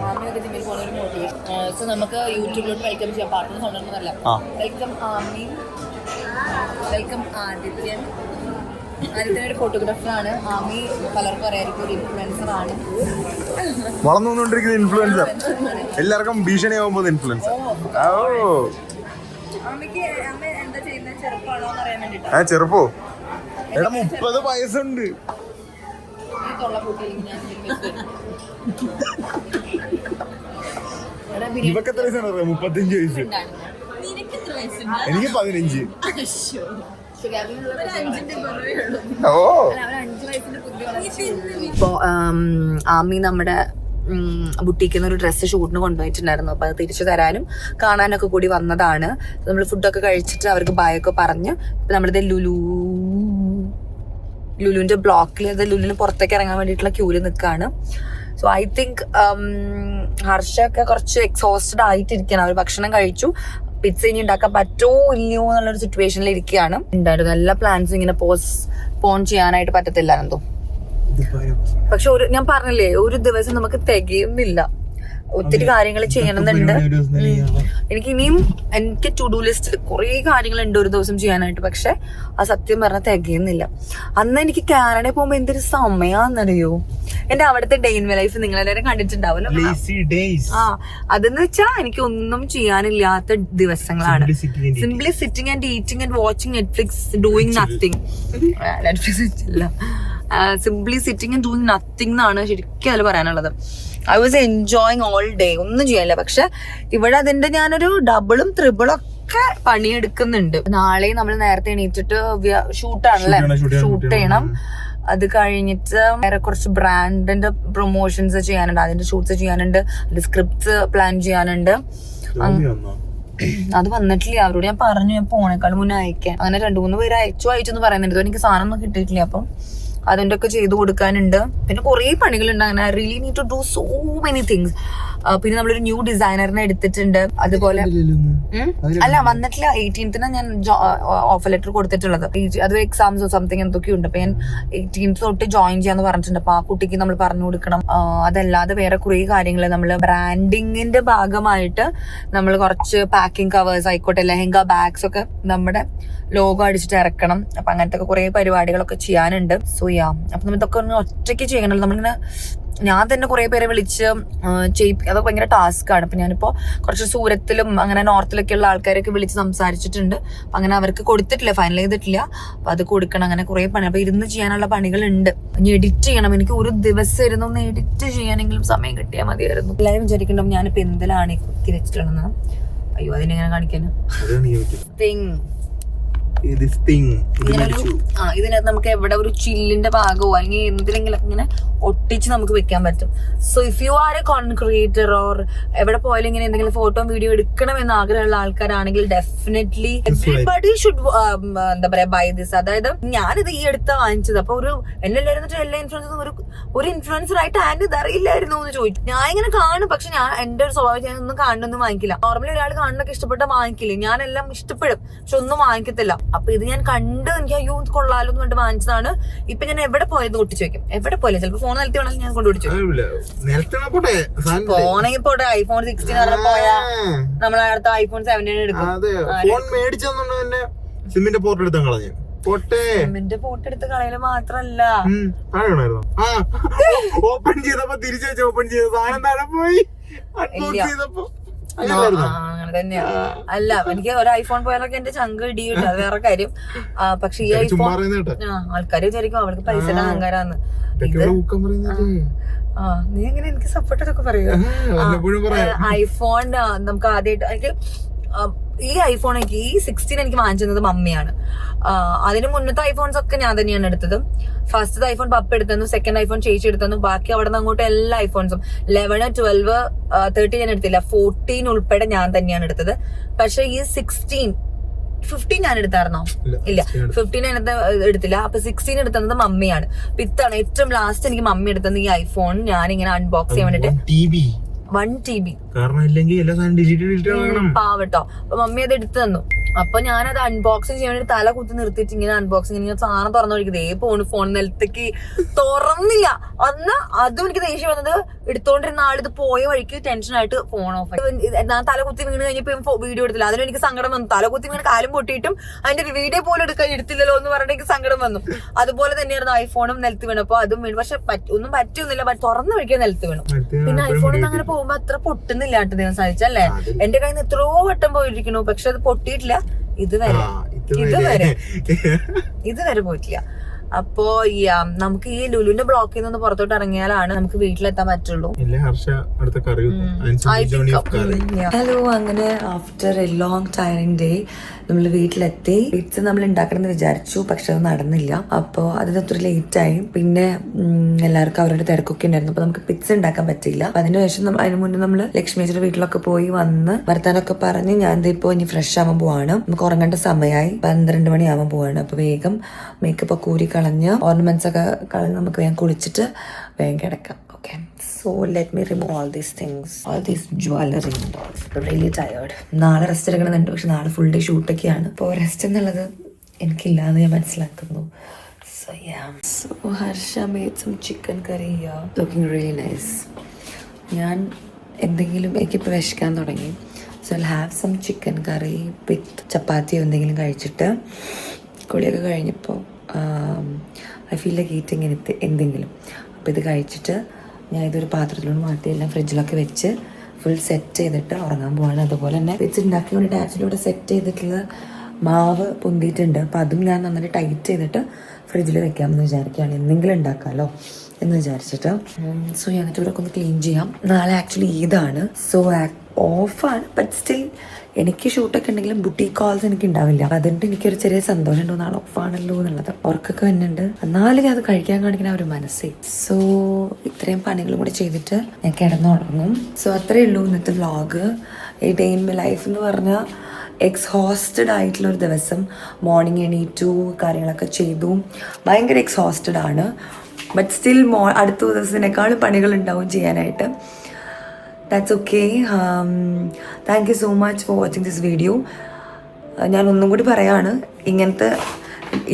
ആമിയൊക്കെ ജിമ്മിൽ പോകുന്ന ഒരു മോട്ടിവേഷൻ. സോ നമുക്ക് യൂട്യൂബിലോട്ട് വെൽക്കം ചെയ്യാം. പാർട്ടിന് സ്വന്തമെന്നല്ല. Welcome Ami, welcome Adithyan. ആദിത്യൻ ഒരു ഫോട്ടോഗ്രാഫറാണ്. ആമി പലർക്കും അറിയാമായിരിക്കും ഒരു ഇൻഫ്ലുവൻസറാണ്. വളർന്നു വന്നുകൊണ്ടിരിക്കുന്ന ഇൻഫ്ലുവൻസർ, എല്ലാവർക്കും ഭീഷണിയാവുമ്പോൾ ഇൻഫ്ലുവൻസർ. ആമിക്ക് അമ്മ എന്താ ചെയ്യുന്നത്? ചെറുപ്പമാണോ എന്ന് അറിയാൻ വേണ്ടിട്ടാ. ചെറുപ്പോ? എടാ 30 വയസ്സുണ്ട്. ഇവക്ക് എത്ര വയസ്സാണ്? 35 വയസ്സ്. എനിക്ക് 15. ഇപ്പോൾ ആമി നമ്മുടെ ബുട്ടീക്കുന്ന ഒരു ഡ്രസ്സ് ഷൂട്ടിന് കൊണ്ടുപോയിട്ടുണ്ടായിരുന്നു. അപ്പോൾ അത് തിരിച്ചു തരാനും കാണാനൊക്കെ കൂടി വന്നതാണ്. നമ്മൾ ഫുഡൊക്കെ കഴിച്ചിട്ട് അവർക്ക് ബായൊക്കെ പറഞ്ഞ് ഇപ്പം നമ്മളിത് ലുലുവിൻ്റെ ബ്ലോക്കിൽ, അത് ലുലുവിന് പുറത്തേക്ക് ഇറങ്ങാൻ വേണ്ടിയിട്ടുള്ള ക്യൂവിൽ നിൽക്കുകയാണ്. സോ ഐ തിങ്ക് ഹർഷയൊക്കെ കുറച്ച് എക്സോസ്റ്റഡ് ആയിട്ടിരിക്കുകയാണ്. അവർ ഭക്ഷണം കഴിച്ചു, പിസ്സ ഇനി ഉണ്ടാക്കാൻ പറ്റുമോ ഇല്ലയോ എന്നുള്ളൊരു സിറ്റുവേഷനിൽ ഇരിക്കുകയാണ്. ഉണ്ടായിരുന്നു എല്ലാ പ്ലാൻസും ഇങ്ങനെ പോൺ ചെയ്യാനായിട്ട് പറ്റത്തില്ല എന്തോ. പക്ഷെ ഞാൻ പറഞ്ഞില്ലേ, ഒരു ദിവസം നമുക്ക് തികയുന്നില്ല. ഒത്തിരി കാര്യങ്ങൾ ചെയ്യണമെന്നുണ്ട് എനിക്ക് ടു ഡു ലിസ്റ്റ് കുറേ കാര്യങ്ങളുണ്ട് ഒരു ദിവസം ചെയ്യാനായിട്ട്. പക്ഷെ ആ സത്യം പറഞ്ഞാൽ തികയുന്നില്ല. അന്ന് എനിക്ക് കാനഡയിൽ പോകുമ്പോ എന്തൊരു സമയാന്നറിയോ. എന്റെ അവിടുത്തെ ഡേ ഇൻ മൈ ലൈഫ് നിങ്ങളെല്ലാവരും കണ്ടിട്ടുണ്ടാവല്ലോ. അതെന്ന് വെച്ചാ എനിക്ക് ഒന്നും ചെയ്യാനില്ലാത്ത ദിവസങ്ങളാണ്. Simply sitting and eating and watching Netflix, doing nothing. Netflix ഇല്ല, simply sitting and doing nothing എന്നാണ് ശരിക്കും അതിൽ പറയാനുള്ളത്. I was enjoying all day. ഒന്നും ചെയ്യാനില്ല. പക്ഷെ ഇവിടെ അതിന്റെ ഞാനൊരു ഡബിളും ത്രിബിളും ഒക്കെ പണിയെടുക്കുന്നുണ്ട്. നാളെ നമ്മൾ നേരത്തെ എണീറ്റിട്ട് ഷൂട്ടാണല്ലേ, ഷൂട്ട് ചെയ്യണം. അത് കഴിഞ്ഞിട്ട് വേറെ കുറച്ച് ബ്രാൻഡിന്റെ പ്രൊമോഷൻസ് ചെയ്യാനുണ്ട്, അതിന്റെ ഷൂട്ട്സ് ചെയ്യാനുണ്ട്, അതിന്റെ സ്ക്രിപ്റ്റ്സ് പ്ലാൻ ചെയ്യാനുണ്ട്. അത് വന്നിട്ടില്ല. അവരോട് ഞാൻ പറഞ്ഞു ഞാൻ പോണേക്കാൾ മുന്നേ അയക്കാൻ. അങ്ങനെ 2-3 പേര് അയച്ചെന്ന് പറയുന്നുണ്ട്. എനിക്ക് സാധനം ഒന്നും കിട്ടിയിട്ടില്ല. അപ്പം അതിൻ്റെ ഒക്കെ ചെയ്തു കൊടുക്കാനുണ്ട്. പിന്നെ കുറേ പണികളുണ്ട്. അങ്ങനെ I really need to do so many things. പിന്നെ നമ്മളൊരു ന്യൂ ഡിസൈനറിനെ എടുത്തിട്ടുണ്ട്. അതുപോലെ അല്ല വന്നിട്ടില്ല. 18th ഞാൻ ഓഫർ ലെറ്റർ കൊടുത്തിട്ടുള്ളത്. അത് എക്സാംസോ സംതിങ് എന്തൊക്കെയുണ്ട്. അപ്പൊ ഞാൻ 18th തൊട്ട് ജോയിൻ ചെയ്യാന്ന് പറഞ്ഞിട്ടുണ്ട്. അപ്പൊ ആ കുട്ടിക്ക് നമ്മൾ പറഞ്ഞു കൊടുക്കണം. അതല്ലാതെ വേറെ കുറേ കാര്യങ്ങൾ നമ്മൾ ബ്രാൻഡിങ്ങിന്റെ ഭാഗമായിട്ട് നമ്മൾ കുറച്ച് പാക്കിംഗ് കവേഴ്സ് ആയിക്കോട്ടെ, ലെഹങ്ക ബാഗ്സ് ഒക്കെ നമ്മുടെ ലോഗോ അടിച്ചിട്ട് ഇറക്കണം. അപ്പൊ അങ്ങനത്തെ ഒക്കെ കുറെ പരിപാടികളൊക്കെ ചെയ്യാനുണ്ട്. സോ യാ, അപ്പൊ നമ്മൾ ഇതൊക്കെ ഒന്ന് ഒറ്റയ്ക്ക് ചെയ്യണല്ലോ. നമ്മളിങ്ങനെ ഞാൻ തന്നെ കുറെ പേരെ വിളിച്ച് അതൊക്കെ ഭയങ്കര ടാസ്ക് ആണ്. അപ്പൊ ഞാനിപ്പോ കുറച്ച് സൂരത്തിലും അങ്ങനെ നോർത്തിലൊക്കെ ഉള്ള ആൾക്കാരൊക്കെ വിളിച്ച് സംസാരിച്ചിട്ടുണ്ട്. അപ്പൊ അങ്ങനെ അവർക്ക് കൊടുത്തിട്ടില്ല, ഫൈനൽ ചെയ്തിട്ടില്ല. അപ്പൊ അത് കൊടുക്കണം. അങ്ങനെ കുറെ പണി, അപ്പൊ ഇരുന്ന് ചെയ്യാനുള്ള പണികളുണ്ട്. ഇനി എഡിറ്റ് ചെയ്യണം. എനിക്ക് ഒരു ദിവസം ഇരുന്ന് ഒന്ന് എഡിറ്റ് ചെയ്യാനെങ്കിലും സമയം കിട്ടിയാൽ മതിയായിരുന്നു. എല്ലാവരും വിചാരിക്കണ്ടാവും ഞാനിപ്പോ എന്തിലാണ് കുത്തി വെച്ചിട്ടുള്ളത്. അയ്യോ, അതിനെങ്ങനെ കാണിക്കാന് ഇതിനകത്ത് നമുക്ക് എവിടെ ഒരു ചില്ലിന്റെ ഭാഗമോ അല്ലെങ്കിൽ എന്തിനെങ്കിലും ഇങ്ങനെ ഒട്ടിച്ച് നമുക്ക് വെക്കാൻ പറ്റും. So if you are A content creator or എവിടെ പോയാലും ഇങ്ങനെ എന്തെങ്കിലും ഫോട്ടോ വീഡിയോ എടുക്കണം എന്ന് ആഗ്രഹമുള്ള ആൾക്കാരാണെങ്കിൽ ഡെഫിനറ്റ്ലി എവരിബഡി ഷുഡ് എന്താ പറയാ ബൈ ദിസ്. അതായത് ഞാനിത് ഈ അടുത്ത വാങ്ങിച്ചത്. അപ്പൊ എല്ലാവരും എല്ലാ ഇൻഫ്ലുവൻസും ഒരു ഇൻഫ്ലുവൻസർ ആയിട്ട് ആൻഡ് ഇത് അറിയില്ലായിരുന്നു എന്ന് ചോദിച്ചു. ഞാൻ ഇങ്ങനെ കാണും, പക്ഷെ ഞാൻ എന്റെ ഒരു സ്വഭാവം ഞാൻ ഒന്നും കാണുന്നൊന്നും വാങ്ങിക്കില്ല. നോർമലി ഒരാൾ കാണുന്നൊക്കെ ഇഷ്ടപ്പെട്ട വാങ്ങിക്കില്ല. ഞാനെല്ലാം ഇഷ്ടപ്പെടും, പക്ഷെ ഒന്നും വാങ്ങിക്കത്തില്ല. അപ്പൊ ഇത് ഞാൻ കണ്ട് എനിക്ക് അയ്യോ കൊള്ളാലോ എന്ന് പറഞ്ഞിട്ട് വാങ്ങിച്ചതാണ്. ഇപ്പൊ ഞാൻ എവിടെ പോയത് ഒട്ടിച്ചു വെക്കും. എവിടെ പോലെ ചിലപ്പോൾ ഫോൺ നിലത്തി വേണമെങ്കിൽ ഞാൻ കൊണ്ടുപിടിച്ചു. ഫോണെങ്കിൽ പോട്ടെ, ഐഫോൺ 16 പോയാ നമ്മളെ അടുത്ത ഐഫോൺ 17 എടുക്കും. സിമ്മിന്റെ ഫോട്ടോ എടുത്ത് കളഞ്ഞു. സിമ്മിന്റെ ഫോട്ടോ എടുത്ത് കളയല് മാത്രല്ല, ഓപ്പൺ ചെയ്തപ്പോ തിരിച്ചു വെച്ച് ഓപ്പൺ ചെയ്ത സാധനം താഴെ പോയി. അങ്ങനെ തന്നെയാ. അല്ല, എനിക്ക് ഒരു ഐഫോൺ പോയാലൊക്കെ എന്റെ ചങ്ക് ഇടിയില്ല, അത് വേറെ കാര്യം. പക്ഷെ ഈ ഐഫോൺ ആൾക്കാര് വിചാരിക്കും അവൾക്ക് പൈസയുടെ അഹങ്കാരാന്ന്. നീ എങ്ങനെ എനിക്ക് സപ്പോർട്ടൊക്കെ പറയൂ. ഐഫോൺ നമുക്ക് ആദ്യമായിട്ട് എനിക്ക് ഈ ഐഫോൺ ഈ 16 എനിക്ക് വാങ്ങിച്ചത് മമ്മിയാണ്. അതിന് മുന്നത്തെ ഐഫോൺസ് ഒക്കെ ഞാൻ തന്നെയാണ് എടുത്തത്. ഫസ്റ്റത്തെ ഐഫോൺ പപ്പ എടുത്തു, സെക്കൻഡ് ഐഫോൺ ചേച്ചി എടുത്തു, ബാക്കി അവിടെ നിന്ന് അങ്ങോട്ട് എല്ലാ ഐഫോൺസും 11, 12, 13 ഞാൻ എടുത്തില്ല, 14 ഉൾപ്പെടെ ഞാൻ തന്നെയാണ് എടുത്തത്. പക്ഷെ ഈ 15 ഞാൻ എടുത്തായിരുന്നോ? ഇല്ല, 15 എടുത്തില്ല. അപ്പൊ 16 എടുത്തത് മമ്മിയാണ്. ഇത്താണ് ഏറ്റവും ലാസ്റ്റ് എനിക്ക് മമ്മി എടുത്തത് ഈ ഐഫോൺ. ഞാൻ ഇങ്ങനെ അൺബോക്സ് ചെയ്യാൻ വേണ്ടിട്ട് 1 TB പാവട്ടോ. അപ്പൊ മമ്മി അത് എടുത്തു തന്നു. അപ്പൊ ഞാനത് അൺബോക്സിങ് ചെയ്യാൻ വേണ്ടി തല കുത്തി നിർത്തിയിട്ട് ഇങ്ങനെ അൺബോക്സിങ് ഇങ്ങനെ സാധനം തുറന്നു നോക്കിയത് ഫോൺ നിലത്തേക്ക് തുറന്നില്ല. അന്ന് അതും എനിക്ക് ദേഷ്യം വന്നത്, എടുത്തോണ്ടിരുന്ന ആളിത് പോയ വഴിക്ക് ടെൻഷനായിട്ട് ഫോൺ ഓഫ് ആയി. ഞാൻ തല കുത്തി വീണ് കഴിഞ്ഞപ്പോ വീഡിയോ എടുത്തില്ല. അതിലും എനിക്ക് സങ്കടം വന്നു. തല കുത്തി വീണ് കാലും പൊട്ടിയിട്ടും അതിന്റെ വീഡിയോ പോലും എടുത്തില്ലല്ലോ എന്ന് പറഞ്ഞിട്ട് എനിക്ക് സങ്കടം വന്നു. അതുപോലെ തന്നെയായിരുന്നു ഐഫോണും നിലത്ത് വീണപ്പോ അതും വീണു. പക്ഷെ ഒന്നും പറ്റിയൊന്നുമില്ല, തുറന്നു വഴിക്കാൻ നിലത്ത് വീണു. പിന്നെ ഐഫോണൊന്നും അങ്ങനെ പോകുമ്പോ അത്ര പൊട്ടുന്നില്ല ദൈവം സാധിച്ചല്ലേ. എന്റെ കയ്യിൽ നിന്ന് എത്രയോ വട്ടം പോയിരിക്കുന്നു, പക്ഷെ അത് പൊട്ടിയിട്ടില്ല ഇതുവരെ പോയിട്ടില്ല. അപ്പോ നമുക്ക് ഈ ലുലുവിന്റെ ബ്ലോക്കിൽ നിന്ന് പുറത്തോട്ട് ഇറങ്ങിയാലാണ് നമുക്ക് വീട്ടിലെത്താൻ പറ്റുള്ളൂ. ഹലോ, അങ്ങനെ after A long tiring day നമ്മൾ വീട്ടിലെത്തി. പിസ്സ നമ്മൾ ഉണ്ടാക്കണമെന്ന് വിചാരിച്ചു, പക്ഷെ അത് നടന്നില്ല. അപ്പോൾ അതിന് ഒത്തിരി ലേറ്റ് ആയി. പിന്നെ എല്ലാവർക്കും അവരുടെ തിരക്കൊക്കെ ഉണ്ടായിരുന്നു, അപ്പൊ നമുക്ക് പിസ്സ ഉണ്ടാക്കാൻ പറ്റിയില്ല. അപ്പൊ അതിനുശേഷം അതിന് മുന്നേ നമ്മൾ ലക്ഷ്മിയുടെ വീട്ടിലൊക്കെ പോയി വന്ന് വർത്താനൊക്കെ പറഞ്ഞ് ഞാൻ ഇപ്പൊ ഇനി ഫ്രഷ് ആവാൻ പോവാണ്. നമുക്ക് ഉറങ്ങേണ്ട സമയമായി, 12 മണിയാവാൻ പോവാണ്. അപ്പൊ വേഗം മേക്കപ്പ് ഒക്കെ ഊരി കളഞ്ഞ് ഓർണമെന്റ്സ് ഒക്കെ കളഞ്ഞ് നമുക്ക് വേഗം കുളിച്ചിട്ട് വേഗം കിടക്കാം. Okay, so let me remove all these things, all this jewelry and all. I'm really tired. നാളെ റെസ്റ്റ് എടുക്കണമെന്നുണ്ട്, പക്ഷെ നാളെ ഫുൾ ഡേ ഷൂട്ടൊക്കെയാണ്. അപ്പോൾ റെസ്റ്റ് എന്നുള്ളത് എനിക്കില്ലാന്ന് ഞാൻ മനസ്സിലാക്കുന്നു. So yeah. So Harsha made some chicken curry here. Looking really nice. ഞാൻ എന്തെങ്കിലും എനിക്കിപ്പോൾ വിശക്കാൻ തുടങ്ങി. So I'll have some chicken curry with ചപ്പാത്തിയോ എന്തെങ്കിലും കഴിച്ചിട്ട് കുളിയൊക്കെ കഴിഞ്ഞപ്പോൾ ഐ ഫീൽ ലൈക്ക് ഈറ്റിംഗ് എന്തെങ്കിലും. അപ്പോൾ ഇത് കഴിച്ചിട്ട് ഞാൻ ഇതൊരു പാത്രത്തിലോട്ട് മാറ്റി എല്ലാം ഫ്രിഡ്ജിലൊക്കെ വെച്ച് ഫുൾ സെറ്റ് ചെയ്തിട്ട് ഉറങ്ങാൻ പോവാണ്. അതുപോലെ തന്നെ വെച്ച് ഉണ്ടാക്കി വേണ്ടിയിട്ട് ആക്ച്വലി ഇവിടെ സെറ്റ് ചെയ്തിട്ടുള്ള മാവ് പൊന്തിയിട്ടുണ്ട്. അപ്പോൾ അതും ഞാൻ നന്നായിട്ട് ടൈറ്റ് ചെയ്തിട്ട് ഫ്രിഡ്ജിൽ വെക്കാമെന്ന് വിചാരിക്കുകയാണ്. എന്തെങ്കിലും ഉണ്ടാക്കാമല്ലോ എന്ന് വിചാരിച്ചിട്ട്. സോ എന്നിട്ട് ഇവരൊക്കെ ഒന്ന് ക്ലീൻ ചെയ്യാം. നാളെ ആക്ച്വലി ഈദാണ്. സോ ഓഫാണ്, ബട്ട് സ്റ്റിൽ എനിക്ക് ഷൂട്ടൊക്കെ ഉണ്ടെങ്കിലും ബുട്ടീക് കോൾസ് എനിക്ക് ഉണ്ടാവില്ല. അതുകൊണ്ട് എനിക്കൊരു ചെറിയ സന്തോഷം ഉണ്ടോ, നാളെ ഓഫാണല്ലോ എന്നുള്ളത്. ഉറക്കൊക്കെ വരുന്നുണ്ട്, എന്നാലും ഞാൻ അത് കഴിക്കാൻ കാണിക്കുന്ന ഒരു മനസ്സേ. സോ ഇത്രയും പണികളും കൂടി ചെയ്തിട്ട് ഞാൻ കിടന്നുറങ്ങും. സോ അത്രയേ ഉള്ളൂ ഇന്നത്തെ വ്ളോഗ്. ഈ ഡേ ഇൻ മൈ ലൈഫ് എന്ന് പറഞ്ഞാൽ എക്സ്ഹോസ്റ്റഡ് ആയിട്ടുള്ളൊരു ദിവസം. മോർണിംഗ് എണീറ്റു, കാര്യങ്ങളൊക്കെ ചെയ്തു, ഭയങ്കര എക്സ്ഹോസ്റ്റഡ് ആണ്. ബട്ട് സ്റ്റിൽ അടുത്ത ദിവസത്തിനേക്കാളും പണികളുണ്ടാവും ചെയ്യാനായിട്ട്. That's okay. Thank you so much for watching this video. ഞാൻ ഒന്നും കൂടി പറയാണ്,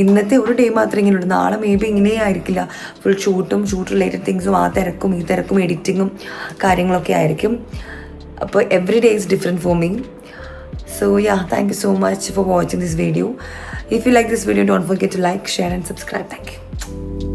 ഇന്നത്തെ ഒരു ഡേ മാത്രമേ ഇങ്ങനെയുള്ളൂ. നാളെ മേ ബി ഇങ്ങനെ ആയിരിക്കില്ല. ഫുൾ ഷൂട്ട് റിലേറ്റഡ് തിങ്സും ഈ തിരക്കും എഡിറ്റിങ്ങും കാര്യങ്ങളൊക്കെ ആയിരിക്കും. അപ്പോൾ every day is different for me. So yeah, thank you so much for watching this video. If you like this video, don't forget to like, share and subscribe. Thank you.